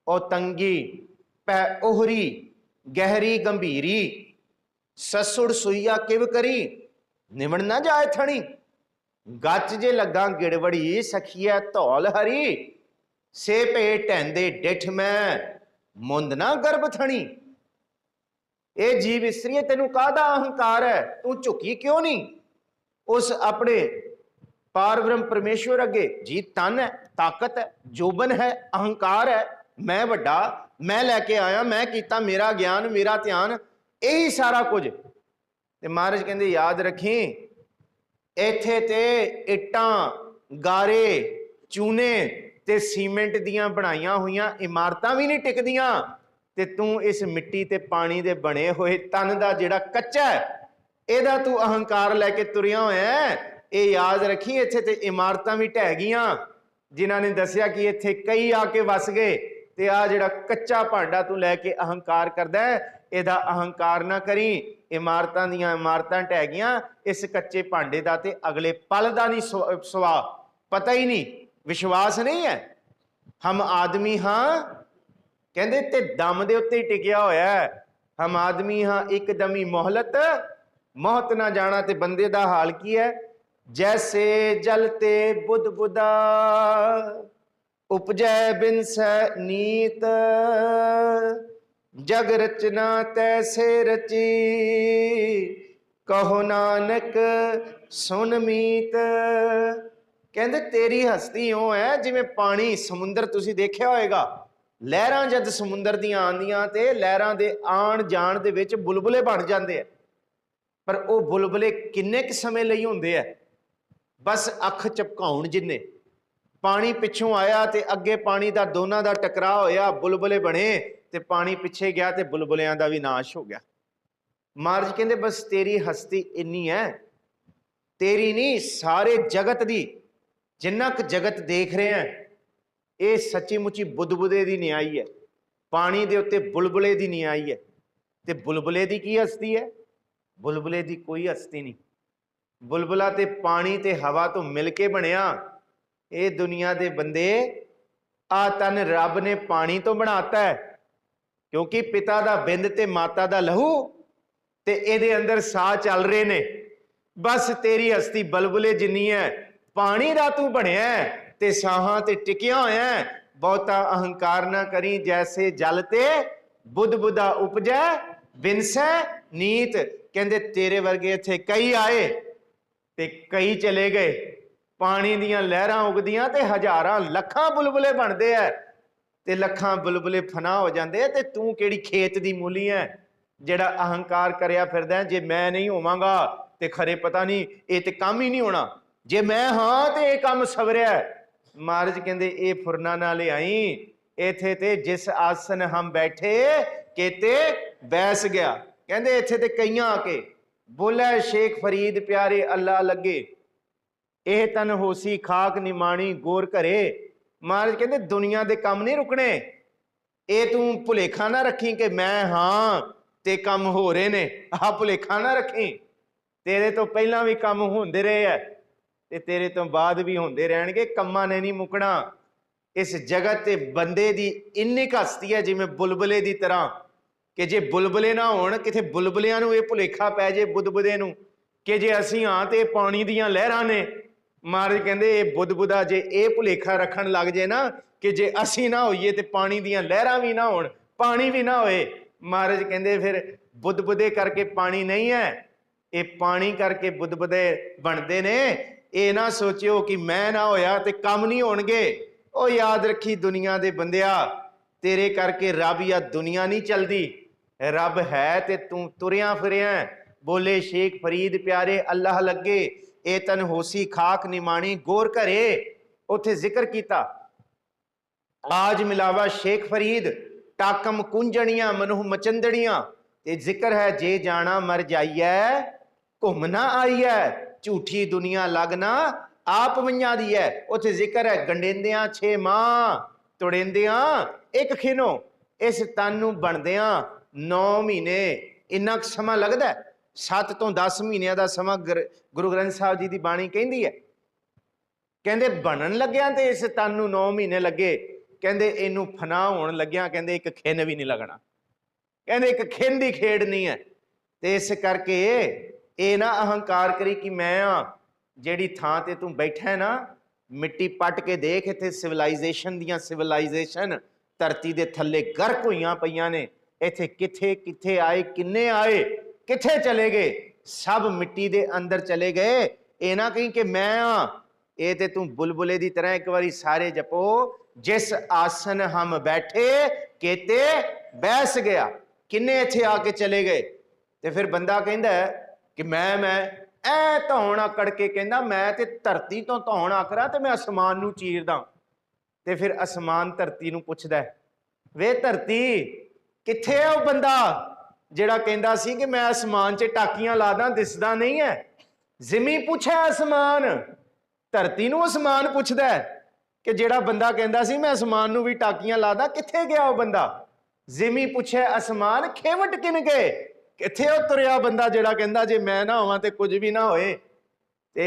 ओ तंगी पै ओहरी गहरी गंभीरी, ससुड़ सुईया किव करी, निवण ना जाए थणी, गच जे लगा गिड़वड़ी सखिया धौल हरी, से पे ढैंदे डिठ मैं मुंद ना गर्भ थणी। ਇਹ ਜੀਵ ਇਸਤਰੀਏ ਤੈਨੂੰ ਕਾਹਦਾ ਅਹੰਕਾਰ ਹੈ? ਤੂੰ ਝੁਕੀ ਕਿਉਂ ਨਹੀਂ ਉਸ ਆਪਣੇ ਪਾਰਬ੍ਰਹਮ परमेश्वर अगे? जी तन है, ताकत है, जोबन है, अहंकार है, मैं वड्डा, मैं लैके आया, मैं कीता, मेरा ज्ञान, मेरा ध्यान, यही सारा कुछ। ते महाराज कहते याद रखी, इत्थे ते इट्टां गारे चूने ते सीमेंट दियां बनाईयां हुईयां इमारतां भी नहीं टिकदियां, ते तू इस मिट्टी ते पानी दे बने होए तन दा जिहड़ा कच्चा है ਇਹਦਾ तू अहंकार लैके तुरिया होया है। ये याद रखी, इत्थे ते इमारतां भी ढह गईयां, जिन्हां ने दसिया कि इत्थे कई आके वस गए, ते आ जिहड़ा कच्चा भांडा तू लैके अहंकार करदा है, ਇਹਦਾ अहंकार ना करी। इमारतां दियां इमारतां ढह गईयां, इस कच्चे भांडे दा ते अगले पल दा नहीं सवा, पता ही नहीं, विश्वास नहीं है। हम आदमी हाँ कहंदे ते दम दे उत्ते ही टिकिया होया है। हम आदमी हाँ एकदम ही मोहलत मौत ना जाना। ते बंदे दा हाल की है? जैसे जलते बुध बुदा उपजै बिनसै नीत, जग रचना तैसे रची, कहो नानक सुन मीत। कहंदे तेरी हस्ती इउं है जिवें पानी समुंदर तुसीं देखिया होएगा, लहरां जद समुंदर दियां आंदियां ते लहरां दे आण जाण दे विच बुलबुले बण जांदे आ, पर वो बुलबुले किन्ने क समय लई हुंदे आ? बस अख झपकाउण जिन्ने। पानी पिछों आया ते अगे पानी दा दोनां दा टकराव होया, बुलबुले बने ते पानी पिछे गया ते बुलबुलियां दा भी नाश हो गया। महाराज कहंदे बस तेरी हस्ती इन्नी है, तेरी नहीं सारे जगत दी, जिन्ना क जगत देख रहे हैं ये सच्ची मुची बुदबुदे दी न्याई है, पानी दे उत्ते बुलबुले दी न्याई है। ते बुलबुले दी की हस्ती है? बुलबुले दी कोई हस्ती नहीं। बुलबुला ते पानी ते हवा तो मिल के बनिया। ये दुनिया दे बंदे आ तन रब ने पानी तो बनाता है, क्योंकि पिता दा बिंद ते माता दा लहू ते इहदे अंदर साह चल रहे ने। बस तेरी हस्ती बुलबुले जिन्नी है, पानी दा तू बनिया है ते साहां ते टिकिया होया है। बहुता अहंकार ना करी, जैसे जल ते बुध बुदा उपजै बिनसै नीत। कहंदे तेरे वर्गे इत्थे कई आए ते कई चले गए। पानी दियां लहरां उगदियां ते हजारां लखां बुलबुले बनदे ऐ, ते लखां बुलबुले फना हो जांदे। ते तू किहड़ी खेत दी मूली है जिहड़ा अहंकार करया फिरदा है? जे मैं नहीं होवांगा ते खरे पता नहीं ये ते काम ही नहीं होना, जे मैं हाँ ते ये काम सवरिया है। महाराज कहंदे ये फुरना ना ले आई, इत्थे ते जिस आसन हम बैठे केते बैस गया। कहंदे इत्थे ते कईयां आके बोले शेख फरीद प्यारे अल्लाह लगे, ਇਹ ਤਨ ਹੋਸੀ ਖਾਕ ਨਿਮਾਣੀ ਗੋਰ ਘਰੇ। महाराज कहते दुनिया दे काम नहीं रुकने, ये तू भुलेखा ना रखी कि मैं हाँ ते काम हो रहे ने, आ भुलेखा ना रखी। तेरे तो पहला भी काम होंदे रहे है ते तेरे तो बाद भी होंदे रहणगे, कम्मां ने नहीं मुकना। इस जगत ते बंदे दी इन्नी हस्ती है जिवें बुलबुले दी तरह, कि जे बुलबुले ना होण, किथे बुलबुलियां नूं ये भुलेखा पै जे बुदबुदे नूं कि जे असीं हाँ ते पानी दियां लहरां ने। महाराज कहंदे ये बुदबुदा जे ये भुलेखा रखण लग जे ना कि जे असीं ना होईए ते पानी दियां लहरां भी ना होण, पानी भी ना होए। महाराज कहंदे फिर बुदबुदे करके पानी नहीं है, ये पानी करके बुदबुदे बनते ने। ये ना सोचियो कि मैं ना होया ते काम नहीं होणगे। ओ याद रखी दुनिया दे बंदिया, तेरे करके रब या दुनिया नहीं चलती, रब है ते तू तुरिया फिरिया। बोले शेख फरीद प्यारे अल्लाह लगे, ए तन होसी खाक निमाणी गोर घरे। उथे जिक्र किया आज मिलावा शेख फरीद टाकम कुंजणियां मनुह मचंदड़ियां। ते जिक्र है जे जाना मर जाइए घूमना आई है, झूठी दुनिया लगना आप वंजा दी है। उथे जिक्र है गंडेंदियां 6 माह तुड़ेंदियां एक खिनो। इस तन नूं बनदियां 9 महीने इन्ना समा लगदा है। 7 तो 10 महीनों का समा गुरु ग्रंथ साहब जी की बाणी कहती है। कहते बनन लग्या तो इस तन नूं 9 महीने लगे। कहते इनू फना होण लग्या कहते एक खिन भी नहीं लगना, कहते एक खिन की खेड़ नहीं है। तो इस करके ये ना अहंकार करी कि मैं हाँ, जिहड़ी थां ते तू बैठा है ना, मिट्टी पट के देख, इत्थे सिविलाइजेशन दियां सिविलाइजेशन धरती दे थल्ले गर्क होईयां पईयां ने। इत्थे किथे किथे आए, किन्ने आए, किथे चले गए, सब मिट्टी दे अंदर चले गए। ये ना कहीं कि मैं हाँ, ये ते तू बुलबुले की तरह एक बारी सारे जपो, जिस आसन हम बैठे केते बैस गया। किन्ने इत्थे आके चले गए। तो फिर बंदा कहता है कि मैं ऐ धौन आकड़ के कहना मैं ते धरती तो धौन आकरा ते मैं आसमान नूं चीरदा। ते फिर आसमान धरती नूं पुछदा है, वे धरती किथे है वो बंदा जिहड़ा कहंदा सी कि मैं आसमान च टाकियां ला दा, दिसदा नहीं है। जिमी पूछे आसमान, धरती नूं आसमान पुछदा है कि जिहड़ा बंदा कहंदा सी मैं आसमान नूं भी टाकियां ला दा, किथे गया वो बंदा। जिमी पूछे आसमान, खेवट किन गए, किथे वो तुरिया बंदा जिहड़ा कहंदा जे मैं ना होवां ते कुछ भी ना होए। ते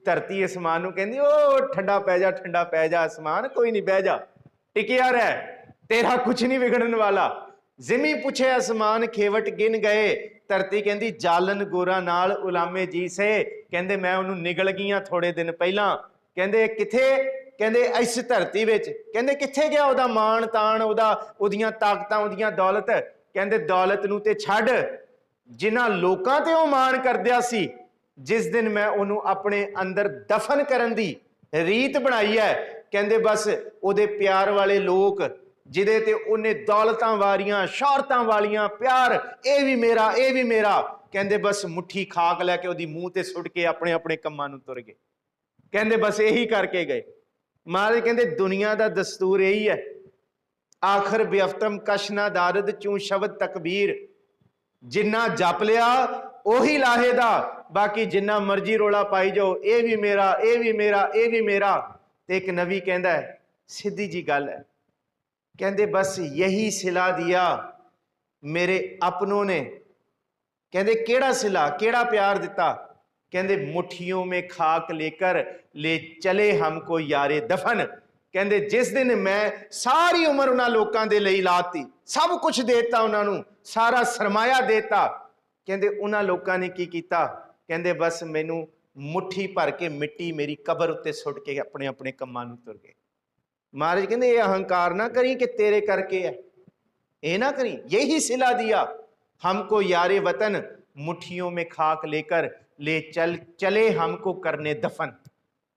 धरती आसमान नूं कहंदी ओ ठंडा पै जा, ठंडा पै जा आसमान, कोई नहीं बह जा, टिकिया रह, तेरा कुछ नहीं बिगड़न वाला। जिमी पूछे आसमान, खेवट गिन गए। धरती कहंदी जालन गोरा नाल उलामे जी से, कहंदे मैं उन्हों निगल गई थोड़े दिन पहला। कहंदे किथे, कहंदे इस धरती विच, कहंदे किथे गया उहदा मान तान, उहदियां ताकतां, उहदियां दौलत। कहंदे दौलत नूं ते छड्ड, जिन्हां लोकां ते ओह मान करदिया सी, जिस दिन मैं उन्होंने अपने अंदर दफन करन दी रीत बनाई है, कहंदे बस उहदे प्यार वाले लोग जिहदे ते उन्हें दौलतां वारियां, शौहरतां वालियां प्यार, ये भी मेरा, ये भी मेरा, कहंदे बस मुट्ठी खाक लैके उहदी मूँह ते सुट के अपने अपने कम्मां नूं तुर गए। कहंदे बस यही करके गए। महाराज कहंदे दुनिया दा दस्तूर यही है, आखिर बेअफ्तम कश ना दारद चूं शब्द तकबीर, जिन्ना जप लिया ओही लाहे दा, बाकी जिन्ना मर्जी रोला पाई जाओ, ये भी मेरा, ये भी मेरा, ये भी मेरा। ते एक नवी कहंदा है, सीधी जी गल है, कहंदे बस यही सिला दिया मेरे अपनों ने। कहंदे केड़ा सिला, केड़ा प्यार दिता, कहंदे मुट्ठियों में खाक लेकर ले चले हमको यारे दफन। कहंदे जिस दिन मैं सारी उम्र उन्हां लोकां दे लई लाती, सब कुछ देता उन्होंने, सारा सरमाया देता, कहंदे उन्हां लोकां ने की कीता, कहंदे बस मैनू मुट्ठी भर के मिट्टी मेरी कबर उत्ते सुट के अपने अपने कम्मां नूं तुर गए। महाराज कहंदे ये अहंकार ना करी कि तेरे करके है, ये ना करी, यही सिला दिया हमको यारे वतन, मुट्ठियों में खाक लेकर ले चले हमको करने दफन।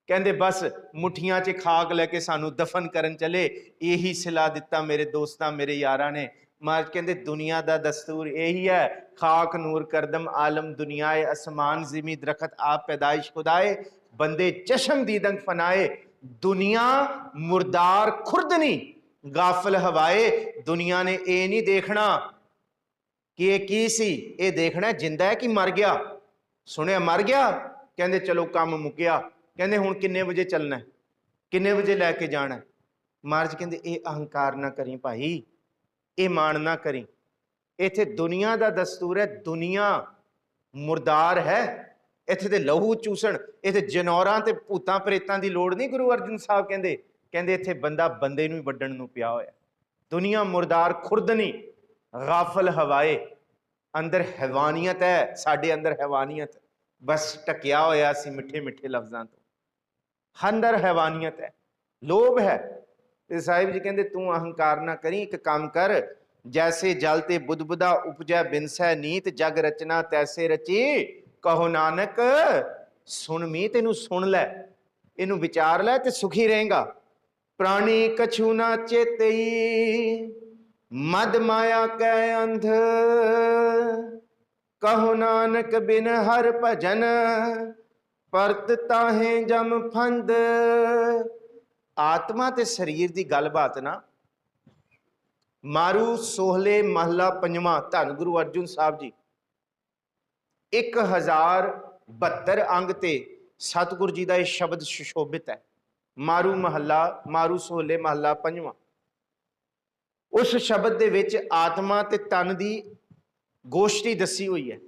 कहंदे बस मुठियां च खाक लैके सानू दफन करन चले, यही सिला दिता मेरे दोस्तां, मेरे यारां ने। महाराज कहंदे दुनिया दा दस्तूर यही है, खाक नूर करदम आलम दुनियाए, आसमान जिमी दरखत आप पैदाइश खुदाए, बंदे चशम दीदंग फनाए, दुनिया मुर्दार खुर्दनी गाफल हवाए। दुनिया ने ये नहीं देखना कि ये की सी, ये देखना जिंदा है कि मर गया। सुनिया मर गया, कहंदे चलो काम मुक्या, कहंदे हुण किन्ने बजे चलना है, किन्ने बजे लैके जाना है। महाराज कहंदे ये अहंकार ना करी भाई, ये मान ना करी। इत्थे दुनिया का दस्तूर है, दुनिया मुर्दार है, इत्थे ते लहू चूसण, इत्थे जनौरां ते भूतां प्रेतां दी लोड़ नहीं। गुरु अर्जन साहब कहंदे, कहंदे इत्थे बंदा बंदे नूं ही वड्डण नूं पिया होया। दुनिया मुर्दार खुर्दनी गाफल हवाए, अंदर हैवानियत है, साडे अंदर हैवानियत बस टकिया होया सी मिठे मिठे लफ्जां तो, अंदर हैवानियत है, लोभ है। ते साहिब जी कहंदे तू अहंकार ना करी, एक काम कर, जैसे जल ते बुदबुदा उपजै बिनसै नीत, जग रचना तैसे रची, कहो नानक सुन मी, तेनू सुन लै, इनू विचार लै ते सुखी रहेगा। प्राणी कछु ना चेतई, मद माया कै अंध, कहो नानक बिन हर भजन, परत ताहे जम फंद। आत्मा ते शरीर की गलबात ना मारू सोहले महला पंजवा, धन गुरु अर्जुन साहब जी 1072 अंग ते सतगुरु जी का यह शब्द सुशोभित है। मारू महला, मारू सोहले महला पंजवा। उस शब्द दे विच आत्मा ते तन की गोष्ठी दसी हुई है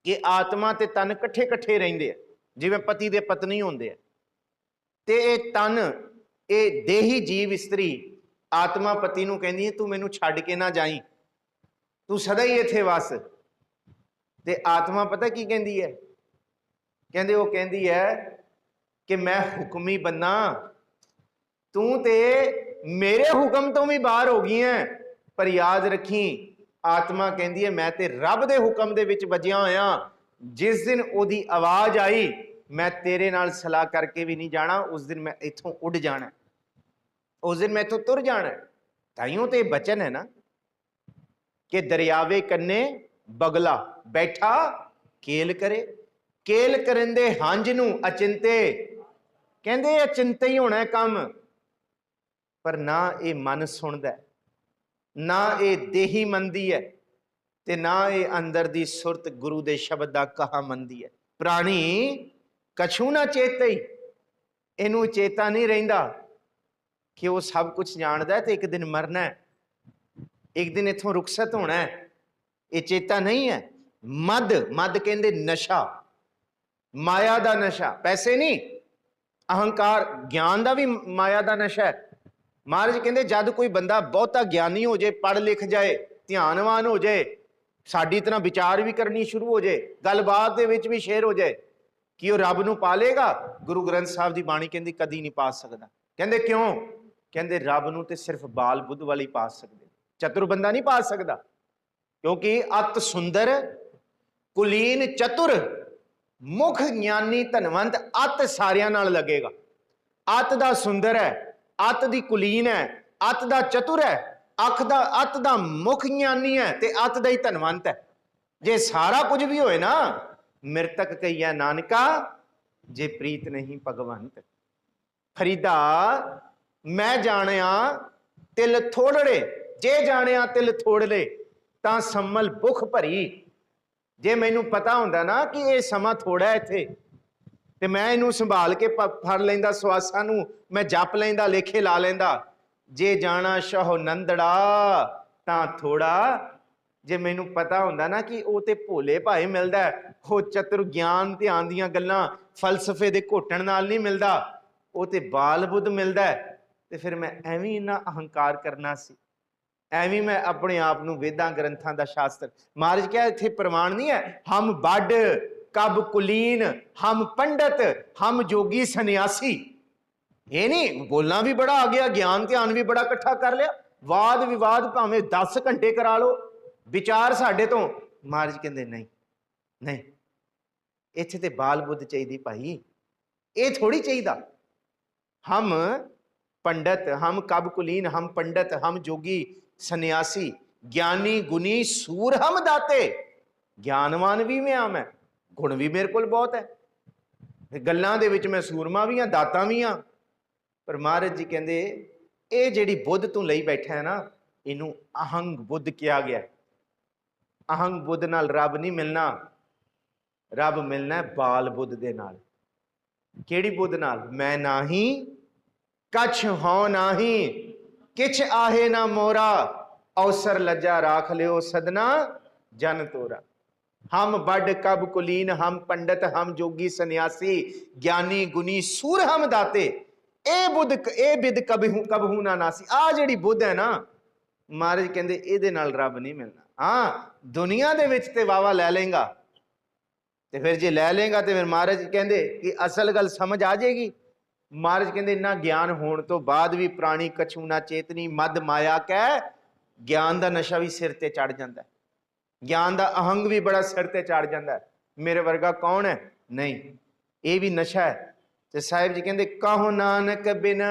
कि आत्मा ते तन कट्ठे कट्ठे रहिंदे हैं, जिवें पति दे पत्नी होंदे हैं। ते ये तन, ये देही जीव स्त्री आत्मा पति नूं कहंदी है तू मैनू छड्ड के ना जाई, तू सदा ही इत्थे वस। ते आत्मा पता की कहंदी है, कहंदे वो कहंदी है कि मैं हुक्मी बन्ना, तू ते मेरे हुक्म तो भी बाहर हो गई है, पर याद रखी आत्मा कहती है मैं ते रब दे हुक्म दे विच वजिया होया, जिस दिन ओदी आवाज आई मैं तेरे नाल सलाह करके भी नहीं जाना, उस दिन मैं इथों उड़ जाना, उस दिन मैं इथों तुर जाना। ताइयों तो बचन है ना कि दरियावे कन्ने बगला बैठा केल करे, केल करन दे हंज नूं अचिंते, कहंदे अचिंते ही होना काम, पर ना ये मन सुनदा, ना ये देही मंदी है, ते ना ये अंदर दी सुरत गुरु दे शब्द दा कहा मंदी है। प्राणी कछू ना चेते ही, इनू चेता नहीं रहिंदा कि वो सब कुछ जानदा है, ते एक दिन मरना है, एक दिन इथों रुखसत होना है, ये चेता नहीं है। मद, मद कहंदे नशा, माया दा नशा, पैसे नहीं, अहंकार, ज्ञान दा भी माया दा नशा है। महाराज कहंदे जद कोई बंदा बहुता ज्ञानी हो जाए, पढ़ लिख जाए, ध्यानवान हो जाए, साडी तरह विचार भी करनी शुरू हो जाए, गलबात दे विच भी शेर हो जाए, कि वह रब नूं पा लेगा? गुरु ग्रंथ साहब की बाणी कहंदी कदी नहीं पा सकदा। कहंदे क्यों? कहंदे रब नूं ते सिर्फ बाल बुद्ध वाले पा सकदे, चतुर बंदा नहीं पा सकदा, क्योंकि अत सुंदर कुलीन चतुर मुख ज्ञानी धनवंत अत सारियां नाल लगेगा। अत दा सुंदर है, अत दी कुलीन है, अत दा चतुर है, अत दा मुख ज्ञानी है, ते अत दा ही धनवंत है। जे सारा कुछ भी होए ना, मृतक कहिया नानका जे प्रीत नहीं भगवंत। फरीदा मैं जानिया तिल थोड़े, जे जानिया तिल थोड़े तां सम्मल भुख भरी। जे मैनू पता हुंदा ना कि ये समा थोड़ा है इत्थे, ते मैं इनू संभाल के फड़ लैंदा, सवासां नू मैं जप लैंदा, लेखे ला लैंदा। जे जाना शाहो नंदड़ा तां थोड़ा, जे मैनू पता हुंदा ना कि वो ते भोले भाए मिलदा है, वो चतुर ज्ञान ध्यान दियां गल्लां फलसफे दे घोटण नाल नहीं मिलदा, वो ते बाल बुद्ध मिलदा है, ते फिर मैं एवें इन्ना अहंकार करना सी, एवें मैं अपने आप नू वेदां ग्रंथां दा शास्त्र। महाराज क्या इत्थे प्रमाण नहीं है, हम बड कब कुलीन, हम पंडित, हम जोगी सन्यासी। ये नहीं बोलना भी बड़ा आ गया, ज्ञान ध्यान भी बड़ा इकट्ठा कर लिया, वाद विवाद भावें 10 घंटे करा लो, विचार साडे तो। महाराज कहंदे नहीं नहीं, इत्थे ते बाल बुद्ध चाहिए भाई, ये थोड़ी चाहिए। हम पंडित, हम कब कुलीन, हम पंडित, हम जोगी सन्यासी, ज्ञानी गुनी सूर हम दाते। ज्ञानवान भी मैं गुण भी मेरे को बहुत है, गल्लां दे विच मैं सूरमा भी हाँ, दाता भी हाँ। पर महाराज जी कहंदे ये जिहड़ी बुद्ध तू लई बैठा है ना, इनू अहंग बुद्ध किया गया। अहंग बुद्ध नाल रब नहीं मिलना, रब मिलना है बाल बुद्ध दे नाल। केड़ी बुद्ध नाल? मैं नाही कछ हो नाही, किछ आहे ना मोरा, अवसर लज्जा राख लियो सदना जन तोरा। हम बड कब कुलीन, हम पंडित, हम जोगी सन्यासी, ज्ञानी गुनी सूर हम दाते। ए बुद्ध ए बिद कबहू ना नासी। आ जिहड़ी बुद्ध है ना, महाराज कहंदे इहदे नाल रब नहीं मिलना। हाँ दुनिया दे विच ते वावा लै लेंगा, ते फिर जे लै लेंगा तो फिर महाराज कहंदे कि असल गल समझ आ जाएगी। महाराज कहंदे इन्ना ज्ञान होने तो बाद भी प्राणी कछू ना चेतनी, मद माया कह ज्ञान का नशा भी सिर ते चढ़ जाता है, ज्ञान का अहंग भी बड़ा सिर ते चढ़ जाता है। मेरे वर्गा कौन है? नहीं, ये भी नशा है। तो साहिब जी कहंदे कहो नानक बिन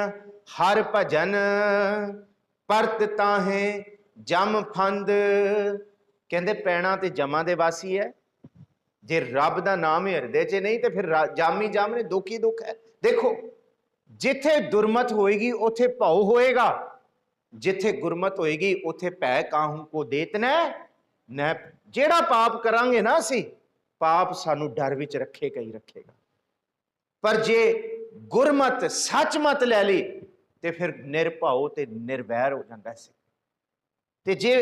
हर भजन, परत ताहे जम फंद। कहंदे पैना ते जमा दे वासी है, जे रब दा नाम हिरदे च नहीं तो फिर जम ही जम ने, दुख ही दुख है। देखो जिथे दुर्मत होएगी उथे भौ होएगा, जिथे गुरमत होएगी उथे भै काहू को देत न। जेड़ा पाप करांगे ना असी, पाप सानू डर विच रखेगा ही रखेगा। पर जे गुरमत सच मत लै ली तो फिर निरभौ ते निर्वैर हो जाता है। ते जे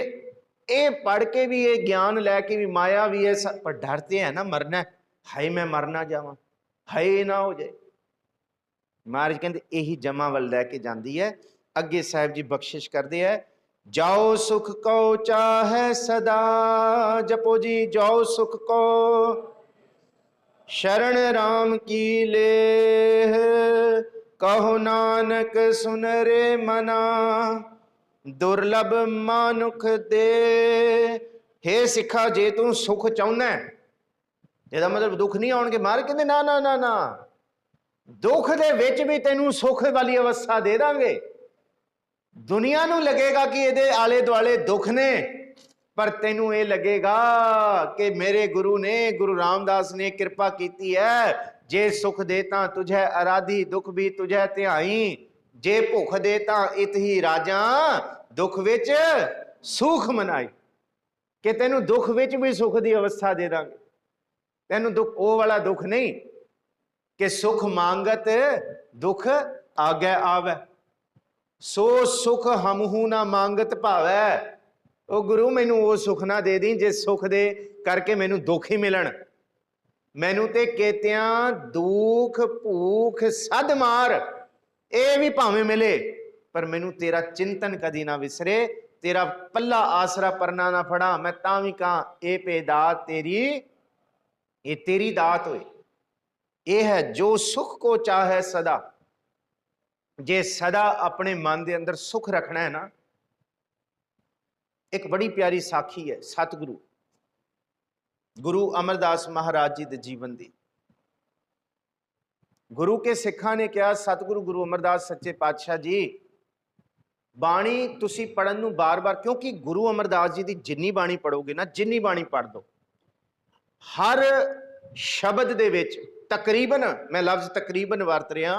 ये पढ़ के भी, ये ज्ञान लैके भी, माया भी है, पर डरते हैं ना मरना, हाय मैं मरना जावा, हाय ना हो जाए। महाराज कहते यही जमा वल लैके जाती है। अगे साहब जी बख्शिश करते हैं, जाओ सुख को चाहे सदा, जपो जी जाओ सुख को, शरण राम की ले, कहो नानक सुन रे मना। दुर्लभ मानुख दे। हे सिखा जे तू सुख चाहुंदा है, ਇਹਦਾ मतलब दुख नहीं आउणगे मार कहंदे ना ना ना ना, दुख दे विच भी तैनू सुख वाली अवस्था दे दांगे। दुनिया नू लगेगा कि ਇਹਦੇ आले दुआले दुख ने, पर तैनू ये लगेगा कि मेरे गुरु ने, गुरु रामदास ने कृपा कीती है। जे सुख दे तां तुझे आराधी, दुख भी तुझे ध्याई। जे भुख दे तां इत ही राजा, दुख विच सुख मनाई। कि तैनू दुख विच भी सुख दी अवस्था दे दांगे। तैनू दुख वो वाला दुख नहीं कि सुख मांगत दुख आगे आवे, सो सुख हमहू ना मांगत भावै। ओ गुरु मैनू वो सुख ना दे दी जे सुख दे करके मैनू दुख ही मिलन। मैनू ते केतियां दुख भूख सद मार ये भी भावें मिले, पर मैनू तेरा चिंतन कदी ना विसरे, तेरा पल्ला आसरा परना ना फड़ा। मैं तां भी कहां ए पे दात तेरी, ये तेरी दात होए। ये है जो सुख को चाहे सदा। जे सदा अपने मन के अंदर सुख रखना है ना, एक बड़ी प्यारी साखी है सतगुरु गुरु अमरदास महाराज जी के जीवन की। गुरु के सिखा ने कहा, सतगुरु गुरु अमरदास सच्चे पातशाह जी बाणी तुसी पढ़न नूं बार बार, क्योंकि गुरु अमरदास जी की जिन्नी बाणी पढ़ोगे ना, जिन्नी बाणी पढ़ दो, हर शब्द दे विच तकरीबन, मैं लफ्ज तकरीबन वरत रहा,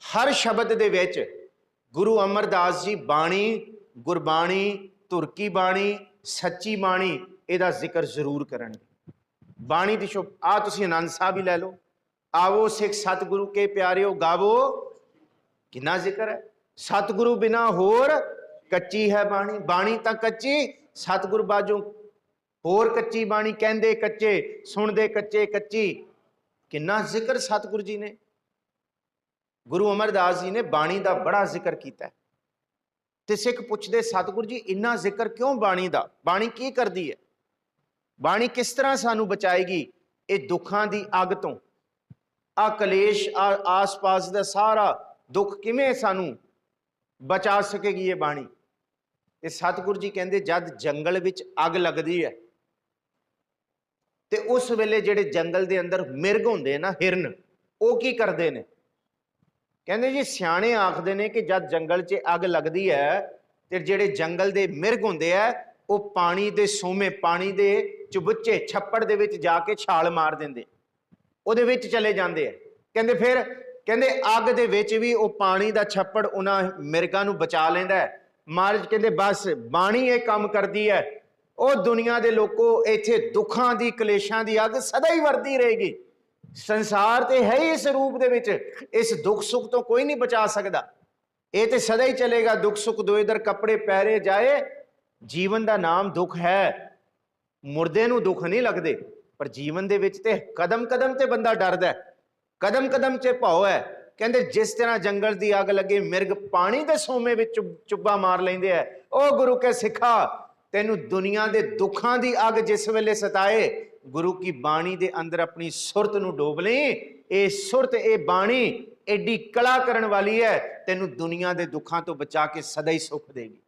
हर शब्द दे विच गुरु अमरदास जी बाणी, गुरबाणी, तुरकी बाणी, सच्ची बाणी इहदा जिक्र जरूर करनगे। बाणी दी शुभ आ तुसीं आनंद साहब ही लै लो, आवो सिख सतगुरु के प्यारिओ गावो, कितना जिक्र है। सतगुरु बिना होर कच्ची है बाणी, बाणी तां कच्ची, सतगुरु बाजों होर कच्ची बाणी, कहंदे कच्चे सुनदे कच्चे कच्ची। कितना जिक्र सतगुरु जी ने, गुरु अमरदास जी ने बाणी का बड़ा जिक्र किया। ते सिख पुछदे सतगुरु जी इन्ना जिक्र क्यों बाणी का, बाणी की करती है, बाणी किस तरह सानू बचाएगी ये दुखों की अग तो, आ कलेश आस पास का सारा दुख किवें सानू बचा सकेगी ये बाणी। ते सतगुरु जी कहते जद जंगल विच अग लगती है ते उस वेले जिहड़े जंगल के अंदर मिरग होंदे ना, हिरन, वो की करते हैं, कहते जी सियाणे आखते हैं कि जब जंगल च अग लगती है तो जिहड़े जंगल के मिरग होंदे है वो पानी के सोमे, पानी के चबुच्चे छप्पड़ दे विच जाके छाल मार देंदे, उहदे विच चले जाते हैं। कहते फिर कहते अग दे विच भी वो पानी का छप्पड़ उन्हां मिरगां नूं बचा लैंदा है। महाराज कहते बस बाणी ये काम करती है, वो दुनिया के लोगों इत्थे दुखां दी कलेशां दी अग सदा ही वरदी रहेगी। संसार तो है ही इस रूप दे विच, इस दुख सुख तो कोई नहीं बचा सकता, ये तो सदा ही चलेगा। दुख सुख दो इधर कपड़े पहरे जाए, जीवन का नाम दुख है। मुर्दे नूं दुख नहीं लगते, पर जीवन दे विच ते कदम कदम ते बंदा डरदा है, कदम कदम च भौ है। कहते जिस तरह जंगल की अग लगे मिरग पानी के सोमे विच चुब्बा मार लेंदे है, ओ गुरु के सिखा तेनू दुनिया के दुखों की अग जिस वेले सताए, गुरु की बाणी के अंदर अपनी सुरत नूं डोब ले। ये सुरत, ये बाणी एडी कला करन वाली है, तेनू दुनिया के दुखों तो बचा के सदा ही सुख देगी,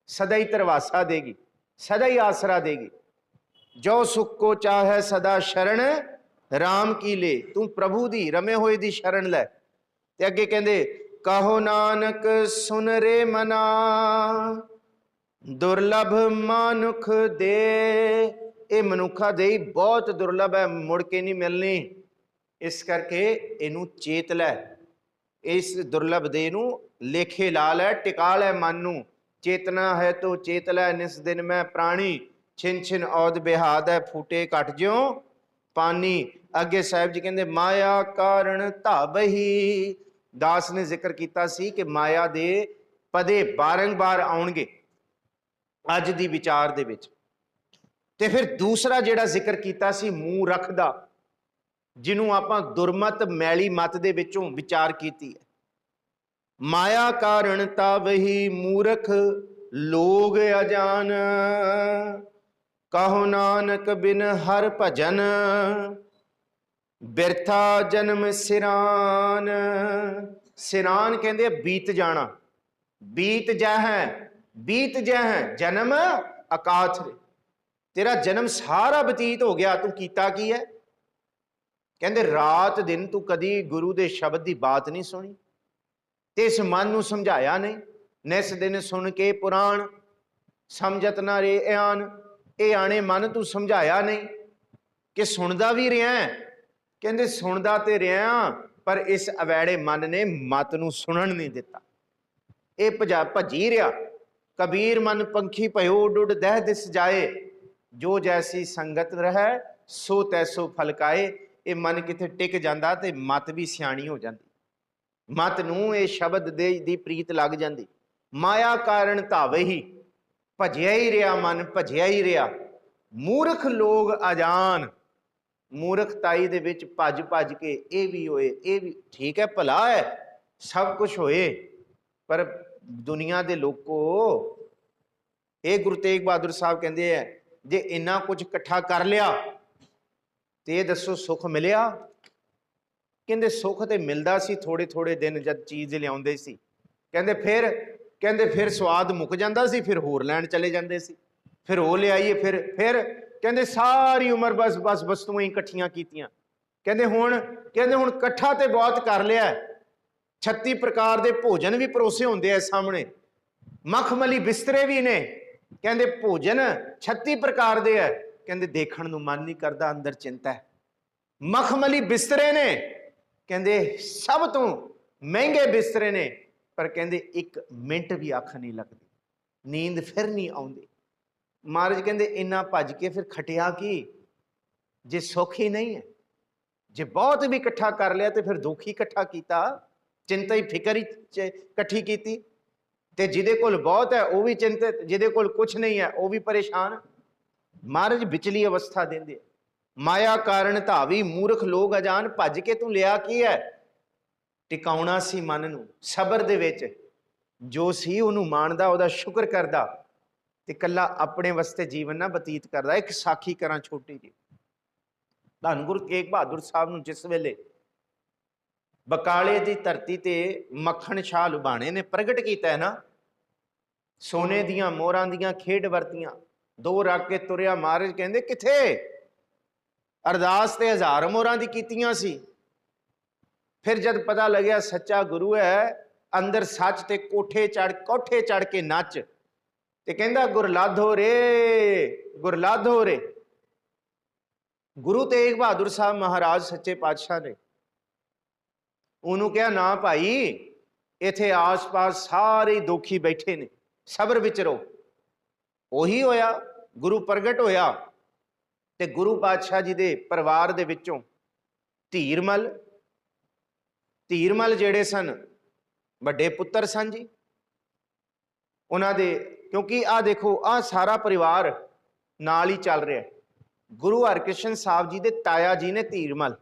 सदा ही तरवासा देगी, सदा ही आसरा देगी। जो सुख को चाहे सदा शरण राम की ले, तू प्रभु दी रमे होए दी शरण लै। ते अगे कहंदे कहो नानक सुन रे मना, दुर्लभ मानुख दे। ये मनुखा दे बहुत दुर्लभ है, मुड़ के नहीं मिलनी, इस करके इनू चेत लै, इस दुर्लभ दे नू लेखे ला लै, टिका लै मन नू। चेतना है तो चेत लै निस दिन मैं प्राणी, छिन छिन औद बिहाद है फूटे घट ज्यों पानी। अगे साहिब जी कहते माया कारण धाबही, दास ने जिक्र किया सी कि माया दे पदे बारंबार आउणगे अज दी विचार दे विच। ते फिर दूसरा जिहड़ा जिक्र किया सी मूँह रखदा, जिन्हों आपां दुरमत मैली मत दे विचों विचार कीती है। माया कारण तावही मूर्ख लोग अजान, कहो नानक बिन हर भजन, बिरथा जन्म सिरान। सिरान कहते बीत जाना, बीत जा है बीत जह जन्म अकाथ रे। तेरा जन्म सारा बतीत हो गया, तू कीता की है? कहते रात दिन तू कदी गुरु के शब्द की बात नहीं सुनी, ते इस मन नूं समझाया नहीं। निस दिन सुन के पुराण समझत ना रे आन, ये आने मन तू समझाया नहीं कि सुनदा भी रहा है। कहते सुनदा ते रहा, पर इस अवैड़े मन ने मत नूं सुनन नहीं दिता, ये भजी रहा। कबीर मन पंखी भयो उड उड दह दिस जाए, जो जैसी संगत रहे सो तैसो फलकाए। ये मन किथे टिक जाता तो मत भी सियाणी हो जाती, मत नूं ये शब्द दी प्रीत लग जाती। माया कारण धावे ही, भजिया ही रहा मन, भजिया ही रहा। मूर्ख लोग अजान, मूर्खताई दे विच भज भज के ये भी होए, ये भी ठीक है, भला है, सब कुछ होए, पर दुनिया के लोगों, ये गुरु तेग बहादुर साहब कहते हैं जे इन्ना कुछ इकट्ठा कर लिया तो ये दसो सुख मिलिया? कहते सुख तो मिलता सी थोड़े थोड़े दिन जब चीज़ लियाउंदे सी, कहते फिर स्वाद मुक जाता सी, फिर होर लैन चले जाते सी, फिर वो ले आइए, फिर कहते सारी उम्र बस बस वस्तुएं इकट्ठियां कीतियां। कहते हुण इकट्ठा तो बहुत कर लिया, 36 प्रकार के भोजन भी परोसे होंदे है सामने, मखमली बिस्तरे भी ने, कहते भोजन 36 प्रकार दे है, कहते देखण नूं मन नहीं करता, अंदर चिंता है। मखमली बिस्तरे ने, कहते सब तो महंगे बिस्तरे ने, पर कहते एक मिनट भी अख नहीं लगती, नींद फिर नहीं आउंदी। महाराज कहते इन्ना भज के फिर खटिया की, जे सुख ही नहीं है, जे बहुत भी इकट्ठा कर लिया तो फिर दुख ही इकट्ठा किया, चिंता ही फिकर ही इकट्ठी की। ते जिदे कोल बहुत है वह भी चिंतित, जिदे कोल कुछ नहीं है वह भी परेशान। महाराज विचली अवस्था देंदे। माया कारण धावी मूर्ख लोग अजान, भज के तू लिया की है? टिकाउणा सी मन नूं सबर दे विच, जो सी उहनूं माणदा, उहदा शुक्र करदा, ते कल्ला अपने वास्ते जीवन ना बतीत करदा। एक साखी करा छोटी जी। धन गुरु तेग बहादुर साहब नूं जिस वेले बकाले की धरती ते मक्खण शाह लुबाणे ने प्रगट किया है ना, सोने दियां मोहरां दियां खेड वरतियां, 2 रख के तुरिया। महाराज कहंदे किथे? अरदास ते 1000 मोहरां दी कीतियां सी। फिर जब पता लग्या सच्चा गुरु है, अंदर सच ते कोठे चढ़ के नच, ते कहंदा गुरलाधो रे, गुरलाधो रे। गुरु तेग बहादुर साहब महाराज सच्चे पातशाह ने उन्होंने कहा ना भाई, इथे आस पास सारे दुखी बैठे ने, सबर विच रहो। उही होया, गुरु प्रगट होया, ते गुरु पातशाह जी दे परिवार दे विचों धीरमल जेड़े सन वड्डे पुत्र सन जी उन्हां दे, क्योंकि आ देखो आ सारा परिवार नाल ही चल रहा है। गुरु हरकृष्ण साहब जी दे ताया जी ने धीरमल,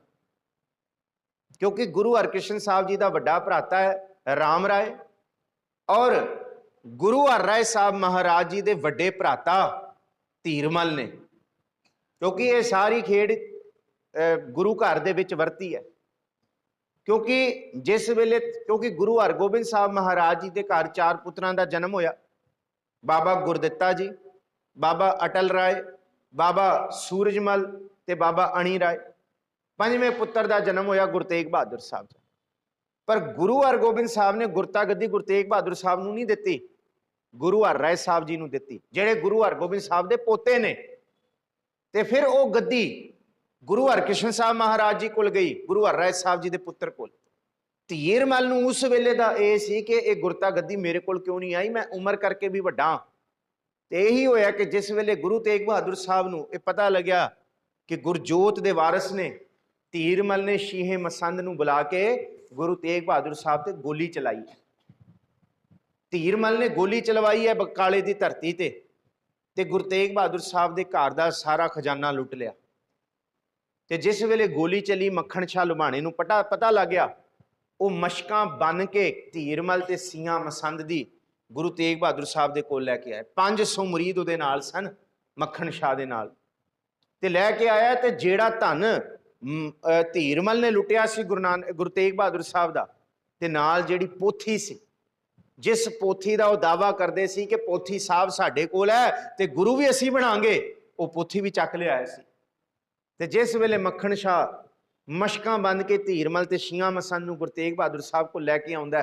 क्योंकि गुरु हरकृष्ण साहब जी का वड्डा भराता है राम राय, और गुरु हर राय साहब महाराज जी के वड्डे भराता धीरमल ने, क्योंकि ये सारी खेड गुरु घर दे विच वरती है। क्योंकि जिस वेले, क्योंकि गुरु हरगोबिंद साहब महाराज जी के घर 4 पुत्रां का जन्म होया, बाबा गुरदित्ता जी, बाबा अटल राय, बाबा सूरजमल ते बाबा अणी राय। 5वें पुत्र का जन्म होया गुरु तेग बहादुर साहब। पर गुरु हरगोबिंद साहब ने गुरता गद्दी गुरु तेग बहादुर साहब नूं नहीं दित्ती, गुरु हर राय साहब जी नूं दित्ती, जेड़े गुरु हरगोबिंद साहब दे पोते ने। ते फिर वो गद्दी गुरु हरकृष्ण साहब महाराज जी कोल गई, गुरु हर राय साहब जी दे पुत्र कोल। धीरमल नूं उस वेले दा ये सी कि ये गुरता गद्दी मेरे कोल क्यों नहीं आई, मैं उम्र करके भी वड्डा। ते यही होया कि जिस वेले गुरु तेग बहादुर साहब नूं ये पता लग्या कि गुरजोत दे वारिस ने, धीरमल ने शीहे मसंद नूं बुला के गुरु तेग बहादुर साहब ते गोली चलाई। धीरमल ने गोली चलवाई है बकाले की धरती ते गुरु तेग बहादुर साहब के घर का सारा खजाना लुट लिया। ते जिस वेले गोली चली मक्खण शाह लुबाणे नूं पता लग गया, वो मशकां बन के धीरमल ते सियां मसंद दी गुरु तेग बहादुर साहब के कोल लैके आए। 500 मुरीद उहदे नाल सन मक्खण शाह दे नाल, ते लैके आया। ते जेड़ा धन धीरमल ने लुटिया सी गुरु तेग बहादुर साहब दा, ते नाल जेड़ी पोथी सी जिस पोथी का वह दावा करते सी कि पोथी साहब साडे कोल है ते गुरु भी असी बनांगे, वो पोथी भी चक लिया सी। ते जिस वेले मक्खण शाह मशकां बंद के धीरमल ते छियां मसां नूं गुरु तेग बहादुर साहब को लैके आउंदा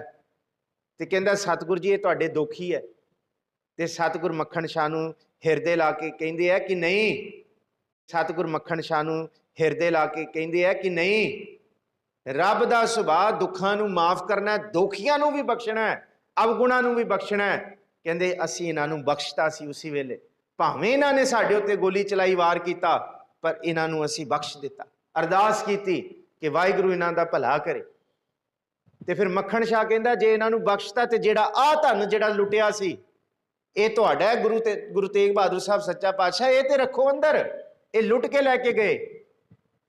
ते कहंदा सतगुरु जी ये तुहाडे दोखी है। ते सतगुरु मक्खण शाह नूं हिरदे ला के कहिंदे है कि नहीं, सतगुरु मक्खण शाह नूं हिरदे ला के कहिंदे है कि नहीं, रब दा सुभाअ दुखां नूं माफ करना है, दोखियां नूं भी बख्शना है, अवगुणां नूं भी बख्शना है। कहंदे असीं इन्हां नूं बख्शता सी उसी वेले, भावें इन्हां ने साडे उत्ते गोली चलाई वार कीता, पर इन्हां नूं असीं बख्श दिता। अरदास कीती कि वाहिगुरू इन्हां दा भला करे। ते फिर मक्खण शाह कहंदा जे इन्हां नूं बख्शता ते जेड़ा आ धन जेड़ा लुटिया सी ये तुहाडा है, गुरु तेग बहादुर साहब सच्चा पातशाह ये ते रखो अंदर, ये लुट के लैके गए।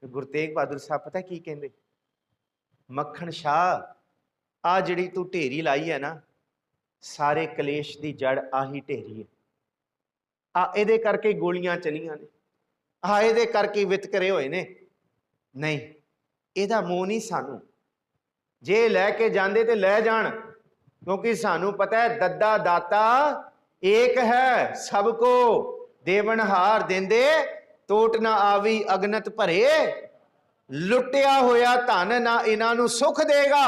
गुरु तेग बहादुर साहब पता की कहंदे, मक्खण शाह आ जिहड़ी तू ढेरी लाई है ना, सारे कलेश की जड़ आही ढेरी है। आ इहदे करके गोलियां चलियां ने, आ इहदे करके वितकरे होए ने। नहीं, इहदा मोह नहीं सानू, जे लैके जांदे ते लै जाण, क्योंकि सानू पता है दद्दा दाता एक है, सबको देवनहार देंदे टोट ना आवी अगनत भरे। लुटिया होया धन ना इन्हां नूं सुख देगा।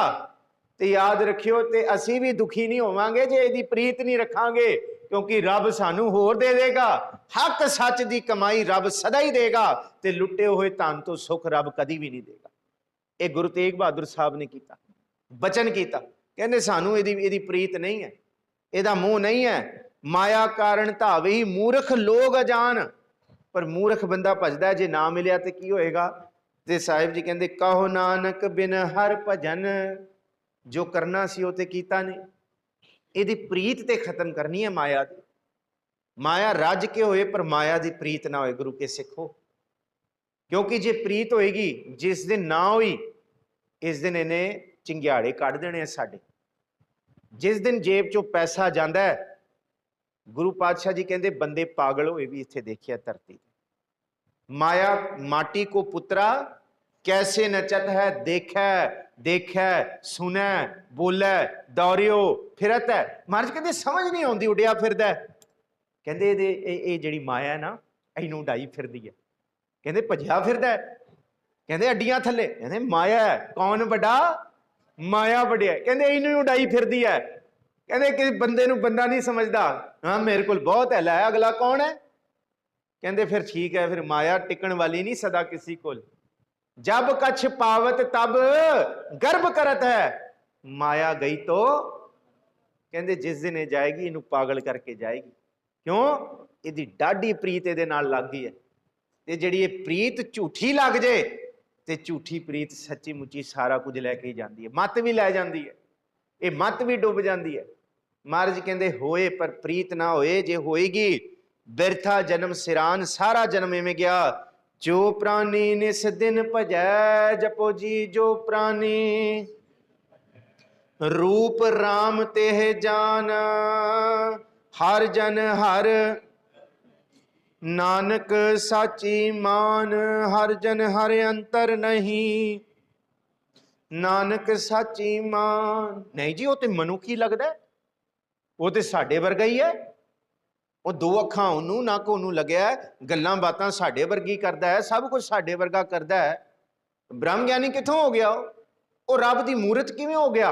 ते याद रखियो ते असी भी दुखी नहीं होवांगे जे इहदी प्रीत नहीं रखांगे, क्योंकि रब सानू होर दे देगा। हक सच दी कमाई रब सदा ही देगा, ते लुटे हुए धन तो सुख रब कदी भी नहीं देगा। ये गुरु तेग बहादुर साहब ने किया, बचन किया, कहंदे सानू इहदी प्रीत नहीं है, इहदा मोह नहीं है। माया कारण धावी मूर्ख लोग अजान, पर मूर्ख बंदा भजदा जे ना मिलिया तो की होएगा। ते साहिब जी कहंदे कहो नानक बिन हर भजन, जो करना सी वो ते कीता नहीं। इहदी प्रीत ते खत्म करनी है माया दी। माया रज के होए पर माया दी प्रीत ना होए गुरु के सिखो, क्योंकि जे प्रीत होएगी जिस दिन ना हुई इस दिन इन्हें चिंग्याड़े कढ़ देने साडे। जिस दिन जेब चो पैसा जाता है, गुरु पातशाह जी कहते बंदे पागल होए भी इत्थे देखिया धरती। माया माटी को पुत्रा कैसे नचत है, देखै देखै सुनै बोलै दौड़ियो फिरत है। महाराज कहते समझ नहीं आती, उड़िया फिरदा है। कहते ये जिहड़ी माया है ना इनू उड़ाई फिरदी है। कहते भजिया फिरदा है, कहते अड्डियां थले, कहते माया है। कौन बड़ा? माया बढ़िया। कहते इनू उड़ाई फिरदी है। कहते कि बंदे नू बंदा नहीं समझदा, हाँ मेरे को बहुत है, लै अगला कौन है? कहते फिर ठीक है, फिर माया टिकन वाली नहीं सदा किसी को। जब कछ पावत तब गर्भ करत है, माया गई तो कहते जिस दिन ये जाएगी इनू पागल करके जाएगी। क्यों? इहदी डाढ़ी प्रीत इहदे नाल लग गई है। ते जिहड़ी ये प्रीत झूठी लग जाए ते झूठी प्रीत सच्ची मुच्ची सारा कुछ लैके ही जाती है, मत भी लै जाती है, ये मत भी डुब जाती है। महाराज कहते होए पर प्रीत ना होए, जे होएगी बिरथा जन्म सिरान, सारा जन्म इवें गया। जो प्राणी निस दिन भजै जपो जी, जो प्राणी रूप राम तेह जान, हर जन हर नानक साची मान, हर जन हर अंतर नहीं, नानक साची मान। नहीं जी, वो तो मनुखी लगता है, वो तो साडे वर्गा ही है। वो दो अखां उन्होंने नक उन्होंने लग्या, गल्लां बातां साडे वर्गी करदा है, सब कुछ साडे वर्गा करदा है। ब्रह्म ज्ञानी कित्थों हो गया? वो रब की मूरत किवें हो गया?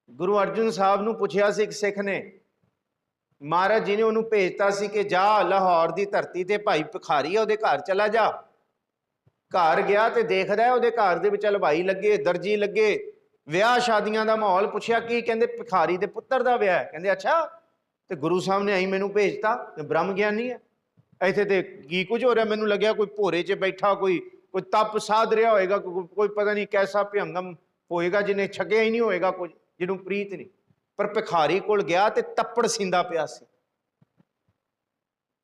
गुरु अर्जुन साहब नूं पुछया सी एक सिख ने, महाराज जी ने उन्होंने भेजता सी कि जा लाहौर की धरती ते भाई भिखारी है, उहदे घर चला जा। घर गया तो देखदा है उहदे घर दे विच हलवाई लगे, दर्जी लगे, विआह शादियां का माहौल। पुछया कि? कहंदे भिखारी दे पुत्तर दा विआह। कहंदे अच्छा। तो गुरु साहब ने आई मैनू भेजता, ब्रह्म ज्ञानी है, इत्थे ते की कुछ हो रहा? मैनू लग्या कोई भोरे च बैठा, कोई तप साध रहा होएगा, कोई पता नहीं कैसा भयंगम होएगा जिन्हें छकिया ही नहीं होएगा कुछ, जिन्हों प्रीत नहीं। पर भिखारी कोल गया तो तप्पड़ सींदा पिया सी।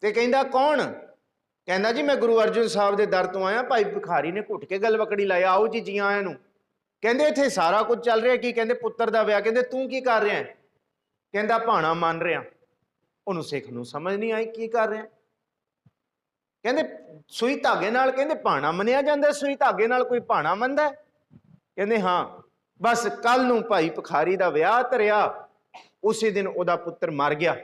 ते कहंदा कौन? कहंदा जी मैं गुरु अर्जुन साहब के दर तो आया। भाई भिखारी ने घुट के गलवकड़ी लाया, आओ जी जी आया नूं। कहंदे इत्थे सारा कुछ चल रहा की? कहंदे पुत्तर दा विआह। कहंदे तू की कर रहा है? कहंदा भाणा मन रहा। उन्होंने सिख नूं समझ नहीं आई की कर रहा। कहंदे सूई धागे नाल, कहंदे भाणा मनिया जांदा, सूई धागे नाल कोई भाणा मनदा? कहंदे हाँ। बस कल नूं भाई भिखारी दा विआह धरिया ਉਸੇ ਦਿਨ ਉਹਦਾ ਪੁੱਤਰ ਮਰ ਗਿਆ।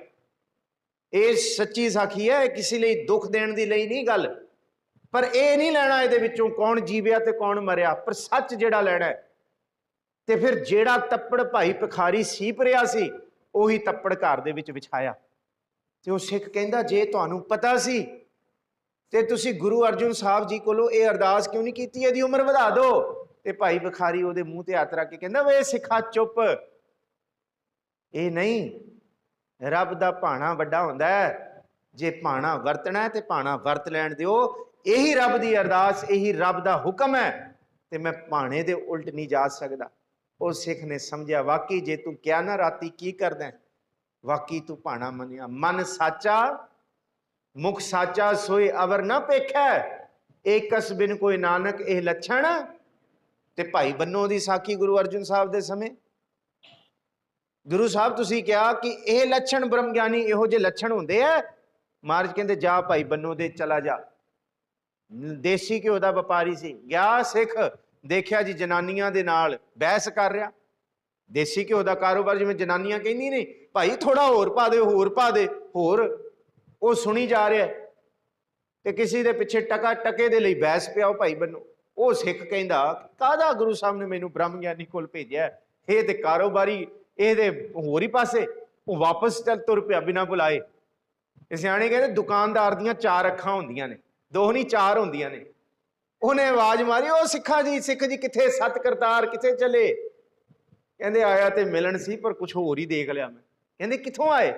ਇਹ ਸੱਚੀ ਸਾਖੀ ਹੈ, ਕਿਸੇ ਲਈ ਦੁੱਖ ਦੇਣ ਦੀ ਲਈ ਨਹੀਂ ਗੱਲ, ਪਰ ਇਹ ਨਹੀਂ ਲੈਣਾ ਇਹਦੇ ਵਿੱਚੋਂ ਕੌਣ ਜੀਵਿਆ ਤੇ ਕੌਣ ਮਰਿਆ, ਪਰ ਸੱਚ ਜਿਹੜਾ ਲੈਣਾ ਹੈ। ਤੇ ਫਿਰ ਜਿਹੜਾ ਤੱਪੜ ਭਾਈ ਭਿਖਾਰੀ ਸੀਪ ਰਿਹਾ ਸੀ, ਉਹੀ ਤੱਪੜ ਘਰ ਦੇ ਵਿੱਚ ਵਿਛਾਇਆ। ਤੇ ਉਹ ਸਿੱਖ ਕਹਿੰਦਾ, ਜੇ ਤੁਹਾਨੂੰ ਪਤਾ ਸੀ ਤੇ ਤੁਸੀਂ ਗੁਰੂ ਅਰਜਨ ਸਾਹਿਬ ਜੀ ਕੋਲੋਂ ਇਹ ਅਰਦਾਸ ਕਿਉਂ ਨਹੀਂ ਕੀਤੀ, ਇਹਦੀ ਉਮਰ ਵਧਾ ਦਿਓ। ਤੇ ਭਾਈ ਭਿਖਾਰੀ ਉਹਦੇ ਮੂੰਹ ਤੇ ਹੱਥ ਰੱਖ ਕੇ ਕਹਿੰਦਾ, ਵੇ ਸਿੱਖਾ ਚੁੱਪ, ਇਹ ਨਹੀਂ, ਰੱਬ ਦਾ ਭਾਣਾ ਵੱਡਾ ਹੁੰਦਾ ਹੈ। ਜੇ ਭਾਣਾ ਵਰਤਣਾ ਤੇ ਭਾਣਾ ਵਰਤ ਲੈਣ ਦਿਓ। ਇਹੀ ਰੱਬ ਦੀ ਅਰਦਾਸ, ਇਹੀ ਰੱਬ ਦਾ ਹੁਕਮ ਹੈ, ਤੇ ਮੈਂ ਭਾਣੇ ਦੇ ਉਲਟ ਨਹੀਂ ਜਾ ਸਕਦਾ। ਉਹ ਸਿੱਖ ਨੇ ਸਮਝਿਆ, ਵਾਕਈ ਜੇ ਤੂੰ ਕਿਹਾ ਨਾ ਰਾਤੀ ਕੀ ਕਰਦਾ, ਵਾਕਈ ਤੂੰ ਭਾਣਾ ਮੰਨਿਆ। ਮਨ ਸਾਚਾ ਮੁਖ ਸਾਚਾ ਸੋਈ ਅਵਰ ਨਾ ਪੇਖੈ, ਏਕਸ ਬਿਨ ਕੋਈ ਨਾਨਕ ਇਹ ਲੱਛਣ। ਤੇ ਭਾਈ ਬੰਨੋ ਦੀ ਸਾਖੀ ਗੁਰੂ ਅਰਜਨ ਸਾਹਿਬ ਦੇ ਸਮੇਂ, ਗੁਰੂ ਸਾਹਿਬ ਤੁਸੀਂ ਕਿਹਾ ਕਿ ਇਹ ਲੱਛਣ ਬ੍ਰਹਮ ਗਿਆਨੀ ਇਹੋ ਜਿਹੇ ਲੱਛਣ ਹੁੰਦੇ ਆ। ਮਹਾਰਾਜ ਕਹਿੰਦੇ, ਜਾ ਭਾਈ ਬੰਨੋ ਦੇ ਚਲਾ ਜਾ। ਦੇਸੀ ਘਿਓ ਦਾ ਵਪਾਰੀ ਸੀ, ਗਿਆ ਸਿੱਖ, ਦੇਖਿਆ ਜੀ ਜਨਾਨੀਆਂ ਦੇ ਨਾਲ ਬਹਿਸ ਕਰ ਰਿਹਾ। ਦੇਸੀ ਘਿਓ ਦਾ ਕਾਰੋਬਾਰ, ਜਿਵੇਂ ਜਨਾਨੀਆਂ ਕਹਿੰਦੀ ਨੇ, ਭਾਈ ਥੋੜਾ ਹੋਰ ਪਾ ਦੇ, ਹੋਰ ਪਾ ਦੇ, ਹੋਰ। ਉਹ ਸੁਣੀ ਜਾ ਰਿਹਾ ਤੇ ਕਿਸੇ ਦੇ ਪਿੱਛੇ ਟਕੇ ਦੇ ਲਈ ਬਹਿਸ ਪਿਆ ਉਹ ਭਾਈ ਬੰਨੋ। ਉਹ ਸਿੱਖ ਕਹਿੰਦਾ, ਕਾਹਦਾ ਗੁਰੂ ਸਾਹਿਬ ਨੇ ਮੈਨੂੰ ਬ੍ਰਹਮ ਗਿਆਨੀ ਕੋਲ ਭੇਜਿਆ, ਇਹ ਤੇ ਕਾਰੋਬਾਰੀ, ਇਹਦੇ ਹੋਰ ਹੀ ਪਾਸੇ। ਉਹ ਵਾਪਸ ਚੱਲ ਤੁਰ ਪਿਆ ਬਿਨਾਂ ਬੁਲਾਏ। ਸਿਆਣੇ ਕਹਿੰਦੇ, ਦੁਕਾਨਦਾਰ ਦੀਆਂ 4 ਅੱਖਾਂ ਹੁੰਦੀਆਂ ਨੇ, 2 ਨਹੀਂ 4 ਹੁੰਦੀਆਂ ਨੇ। ਉਹਨੇ ਆਵਾਜ਼ ਮਾਰੀ, ਉਹ ਸਿੱਖਾ ਜੀ, ਸਿੱਖ ਜੀ ਕਿੱਥੇ, ਸਤ ਕਰਤਾਰ ਕਿੱਥੇ ਚਲੇ? ਕਹਿੰਦੇ, ਆਇਆ ਤੇ ਮਿਲਣ ਸੀ, ਪਰ ਕੁਝ ਹੋਰ ਹੀ ਦੇਖ ਲਿਆ ਮੈਂ। ਕਹਿੰਦੇ, ਕਿੱਥੋਂ ਆਏ?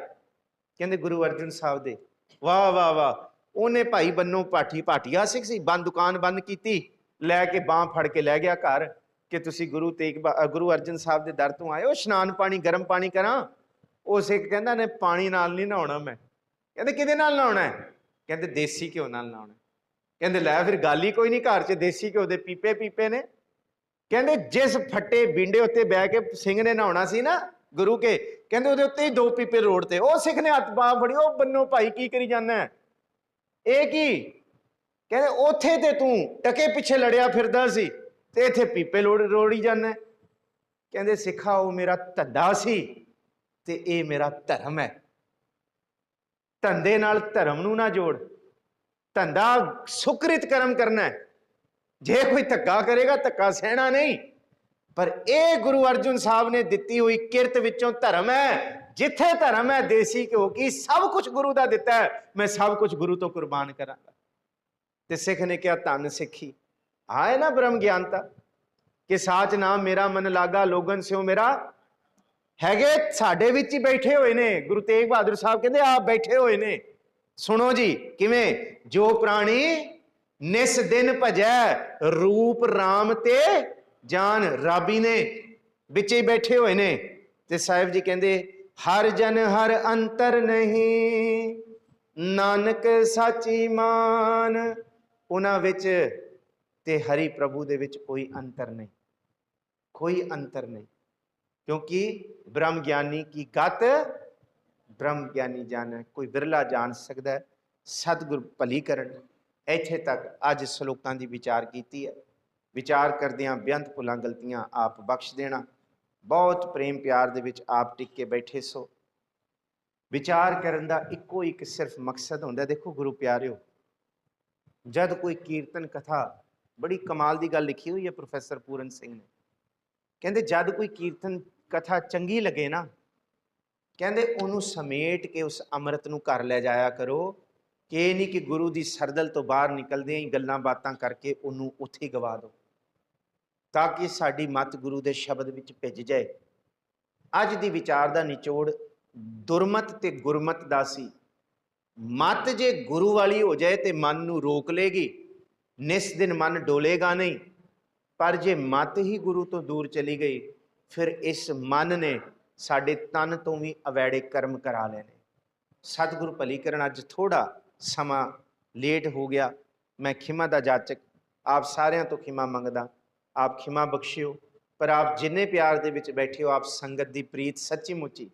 ਕਹਿੰਦੇ, ਗੁਰੂ ਅਰਜਨ ਸਾਹਿਬ ਦੇ। ਵਾਹ ਵਾਹ ਵਾਹ। ਉਹਨੇ ਭਾਈ ਬੰਨੋ ਭਾਟੀਆ ਸਿੱਖ ਸੀ, ਦੁਕਾਨ ਬੰਦ ਕੀਤੀ, ਲੈ ਕੇ ਬਾਂਹ ਫੜ ਕੇ ਲੈ ਗਿਆ ਘਰ ਕਿ ਤੁਸੀਂ ਗੁਰੂ ਅਰਜਨ ਸਾਹਿਬ ਦੇ ਦਰ ਤੋਂ ਆਏ ਹੋ, ਇਸ਼ਨਾਨ ਪਾਣੀ ਗਰਮ ਪਾਣੀ ਕਰਾਂ? ਉਹ ਸਿੱਖ ਕਹਿੰਦਾ, ਨੇ ਪਾਣੀ ਨਾਲ ਨਹੀਂ ਨਹਾਉਣਾ ਮੈਂ। ਕਹਿੰਦੇ, ਕਿਹਦੇ ਨਾਲ ਨਹਾਉਣਾ ਹੈ? ਕਹਿੰਦੇ, ਦੇਸੀ ਘਿਓ ਨਾਲ ਨਹਾਉਣਾ। ਕਹਿੰਦੇ, ਲੈ ਫਿਰ ਗੱਲ ਹੀ ਕੋਈ ਨਹੀਂ, ਘਰ 'ਚ ਦੇਸੀ ਘਿਓ ਦੇ ਪੀਪੇ ਨੇ। ਕਹਿੰਦੇ, ਜਿਸ ਫੱਟੇ ਬਿੰਡੇ ਉੱਤੇ ਬਹਿ ਕੇ ਸਿੰਘ ਨੇ ਨਹਾਉਣਾ ਸੀ ਨਾ ਗੁਰੂ ਕੇ, ਕਹਿੰਦੇ ਉਹਦੇ ਉੱਤੇ ਹੀ 2 ਪੀਪੇ ਰੋਡ ਤੇ। ਉਹ ਸਿੱਖ ਨੇ ਹੱਥ ਬਾਂਹ ਫੜੀ, ਉਹ ਬੰਨੋ ਭਾਈ ਕੀ ਕਰੀ ਜਾਂਦਾ, ਇਹ ਕੀ? ਕਹਿੰਦੇ, ਉੱਥੇ ਤੇ ਤੂੰ ਟਕੇ ਪਿੱਛੇ ਲੜਿਆ ਫਿਰਦਾ ਸੀ ਤੇ ਇੱਥੇ ਪੀਪੇ ਰੋੜੀ ਜਾਂਦਾ। ਕਹਿੰਦੇ, ਸਿੱਖਾ ਉਹ ਮੇਰਾ ਧੰਦਾ ਸੀ ਤੇ ਇਹ ਮੇਰਾ ਧਰਮ ਹੈ। ਧੰਦੇ ਨਾਲ ਧਰਮ ਨੂੰ ਨਾ ਜੋੜ। ਧੰਦਾ ਸੁਕ੍ਰਿਤ ਕਰਮ ਕਰਨਾ ਹੈ। ਜੇ ਕੋਈ ਧੱਕਾ ਕਰੇਗਾ, ਧੱਕਾ ਸਹਿਣਾ ਨਹੀਂ। ਪਰ ਇਹ ਗੁਰੂ ਅਰਜਨ ਸਾਹਿਬ ਨੇ ਦਿੱਤੀ ਹੋਈ ਕਿਰਤ ਵਿੱਚੋਂ ਧਰਮ ਹੈ। ਜਿੱਥੇ ਧਰਮ ਹੈ, ਦੇਸੀ ਘਿਓ ਕੀ, ਸਭ ਕੁਝ ਗੁਰੂ ਦਾ ਦਿੱਤਾ ਹੈ, ਮੈਂ ਸਭ ਕੁਝ ਗੁਰੂ ਤੋਂ ਕੁਰਬਾਨ ਕਰਾਂਗਾ। ਤੇ ਸਿੱਖ ਨੇ ਕਿਹਾ, ਧੰਨ ਸਿੱਖੀ। ਆਏ ਨਾ ਬ੍ਰਹਮ ਗਿਆਨਤਾ ਕਿ ਸਾਚ ਨਾਮ ਮੇਰਾ ਮਨ ਲਾਗਾ, ਲੋਗਨ ਸਿਓ ਮੇਰਾ। ਹੈਗੇ ਸਾਡੇ ਵਿੱਚ ਹੀ ਬੈਠੇ ਹੋਏ ਨੇ। ਗੁਰੂ ਤੇਗ ਬਹਾਦਰ ਸਾਹਿਬ ਕਹਿੰਦੇ, ਆਪ ਬੈਠੇ ਹੋਏ ਨੇ। ਸੁਣੋ ਜੀ, ਕਿਵੇਂ? ਜੋ ਪ੍ਰਾਣੀ ਨਿਸ ਦਿਨ ਭਜੈ, ਰੂਪ ਰਾਮ ਤੇ ਜਾਨ। ਰਾਬੀ ਨੇ ਵਿੱਚ ਹੀ ਬੈਠੇ ਹੋਏ ਨੇ। ਤੇ ਸਾਹਿਬ ਜੀ ਕਹਿੰਦੇ, ਹਰ ਜਨ ਹਰ ਅੰਤਰ ਨਹੀਂ, ਨਾਨਕ ਸਾਚੀ ਮਾਨ। ਉਹਨਾਂ ਵਿੱਚ ਤੇ ਹਰੀ ਪ੍ਰਭੂ ਦੇ ਵਿੱਚ ਕੋਈ ਅੰਤਰ ਨਹੀਂ, ਕੋਈ ਅੰਤਰ ਨਹੀਂ। ਕਿਉਂਕਿ ਬ੍ਰਹਮ ਗਿਆਨੀ ਕੀ ਗਤ ਬ੍ਰਹਮ ਗਿਆਨੀ ਜਾਣੈ, ਕੋਈ ਵਿਰਲਾ ਜਾਣ ਸਕਦਾ ਹੈ। ਸਤਿਗੁਰ ਭਲੀ ਕਰਨ। ਇੱਥੇ ਤੱਕ ਅੱਜ ਸ਼ਲੋਕਾਂ ਦੀ ਵਿਚਾਰ ਕੀਤੀ ਹੈ। ਵਿਚਾਰ ਕਰਦਿਆਂ ਬੇਅੰਤ ਭੁੱਲਾਂ ਗਲਤੀਆਂ ਆਪ ਬਖਸ਼ ਦੇਣਾ। ਬਹੁਤ ਪ੍ਰੇਮ ਪਿਆਰ ਦੇ ਵਿੱਚ ਆਪ ਟਿਕ ਕੇ ਬੈਠੇ ਸੋ। ਵਿਚਾਰ ਕਰਨ ਦਾ ਇੱਕੋ ਇੱਕ ਸਿਰਫ ਮਕਸਦ ਹੁੰਦਾ। ਦੇਖੋ ਗੁਰੂ ਪਿਆਰਿਓ, ਜਦ ਕੋਈ ਕੀਰਤਨ ਕਥਾ, ਬੜੀ ਕਮਾਲ ਦੀ ਗੱਲ ਲਿਖੀ ਹੋਈ ਹੈ ਪ੍ਰੋਫੈਸਰ ਪੂਰਨ ਸਿੰਘ ਨੇ। ਕਹਿੰਦੇ, ਜਦ ਕੋਈ ਕੀਰਤਨ ਕਥਾ ਚੰਗੀ ਲੱਗੇ ਨਾ, ਕਹਿੰਦੇ ਉਹਨੂੰ ਸਮੇਟ ਕੇ ਉਸ ਅੰਮ੍ਰਿਤ ਨੂੰ ਘਰ ਲੈ ਜਾਇਆ ਕਰੋ। ਕਿ ਇਹ ਨਹੀਂ ਕਿ ਗੁਰੂ ਦੀ ਸਰਦਲ ਤੋਂ ਬਾਹਰ ਨਿਕਲਦੇ ਹੀ ਗੱਲਾਂ ਬਾਤਾਂ ਕਰਕੇ ਉਹਨੂੰ ਉੱਥੇ ਗਵਾ ਦਿਓ, ਤਾਂ ਕਿ ਸਾਡੀ ਮੱਤ ਗੁਰੂ ਦੇ ਸ਼ਬਦ ਵਿੱਚ ਭਿੱਜ ਜਾਏ। ਅੱਜ ਦੀ ਵਿਚਾਰ ਦਾ ਨਿਚੋੜ ਦੁਰਮਤ ਤੇ ਗੁਰਮਤ ਦਾ ਸੀ। ਮੱਤ ਜੇ ਗੁਰੂ ਵਾਲੀ ਹੋ ਜਾਏ ਤੇ ਮਨ ਨੂੰ ਰੋਕ ਲੇਗੀ, ਨਿਸ ਦਿਨ ਮਨ ਡੋਲੇਗਾ ਨਹੀਂ। ਪਰ ਜੇ ਮੱਤ ਹੀ ਗੁਰੂ ਤੋਂ ਦੂਰ ਚਲੀ ਗਈ, ਫਿਰ ਇਸ ਮਨ ਨੇ ਸਾਡੇ ਤਨ ਤੋਂ ਵੀ ਅਵੈੜੇ ਕਰਮ ਕਰਾ ਲੈਣੇ। ਸਤਿਗੁਰੂ ਭਲੀ ਕਰਨ। ਅੱਜ ਥੋੜਾ ਸਮਾਂ ਲੇਟ ਹੋ ਗਿਆ, ਮੈਂ ਖਿਮਾ ਦਾ ਜਾਚਕ ਆਪ ਸਾਰਿਆਂ ਤੋਂ ਖਿਮਾ ਮੰਗਦਾ। ਆਪ ਖਿਮਾ ਬਖਸ਼ਿਓ। ਪਰ ਆਪ ਜਿੰਨੇ ਪਿਆਰ ਦੇ ਵਿੱਚ ਬੈਠੇ ਹੋ, ਆਪ ਸੰਗਤ ਦੀ ਪ੍ਰੀਤ ਸੱਚੀ ਮੁੱਚੀ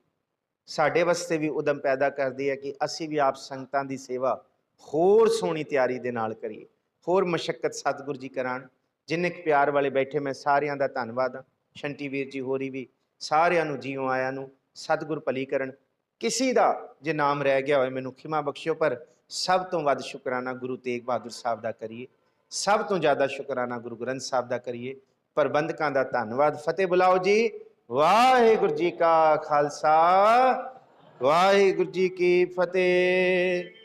ਸਾਡੇ ਵਾਸਤੇ ਵੀ ਉਦਮ ਪੈਦਾ ਕਰਦੀ ਹੈ ਕਿ ਅਸੀਂ ਵੀ ਆਪ ਸੰਗਤਾਂ ਦੀ ਸੇਵਾ ਹੋਰ ਸੋਹਣੀ ਤਿਆਰੀ ਦੇ ਨਾਲ ਕਰੀਏ, ਹੋਰ ਮਸ਼ੱਕਤ ਸਤਿਗੁਰੂ ਜੀ ਕਰਾਉਣ। ਜਿੰਨੇ ਕੁ ਪਿਆਰ ਵਾਲੇ ਬੈਠੇ, ਮੈਂ ਸਾਰਿਆਂ ਦਾ ਧੰਨਵਾਦ ਹਾਂ। ਸ਼ੰਟੀ ਵੀਰ ਜੀ ਹੋਰੀ ਵੀ ਸਾਰਿਆਂ ਨੂੰ ਜੀਓ ਆਇਆਂ ਨੂੰ। ਸਤਿਗੁਰ ਭਲੀ ਕਰਨ। ਕਿਸੇ ਦਾ ਜੇ ਨਾਮ ਰਹਿ ਗਿਆ ਹੋਏ ਮੈਨੂੰ ਖਿਮਾ ਬਖਸ਼ਿਓ, ਪਰ ਸਭ ਤੋਂ ਵੱਧ ਸ਼ੁਕਰਾਨਾ ਗੁਰੂ ਤੇਗ ਬਹਾਦਰ ਸਾਹਿਬ ਦਾ ਕਰੀਏ, ਸਭ ਤੋਂ ਜ਼ਿਆਦਾ ਸ਼ੁਕਰਾਨਾ ਗੁਰੂ ਗ੍ਰੰਥ ਸਾਹਿਬ ਦਾ ਕਰੀਏ। ਪ੍ਰਬੰਧਕਾਂ ਦਾ ਧੰਨਵਾਦ। ਫਤਿਹ ਬੁਲਾਓ ਜੀ। ਵਾਹਿਗੁਰੂ ਜੀ ਕਾ ਖਾਲਸਾ, ਵਾਹਿਗੁਰੂ ਜੀ ਕੀ ਫਤਿਹ।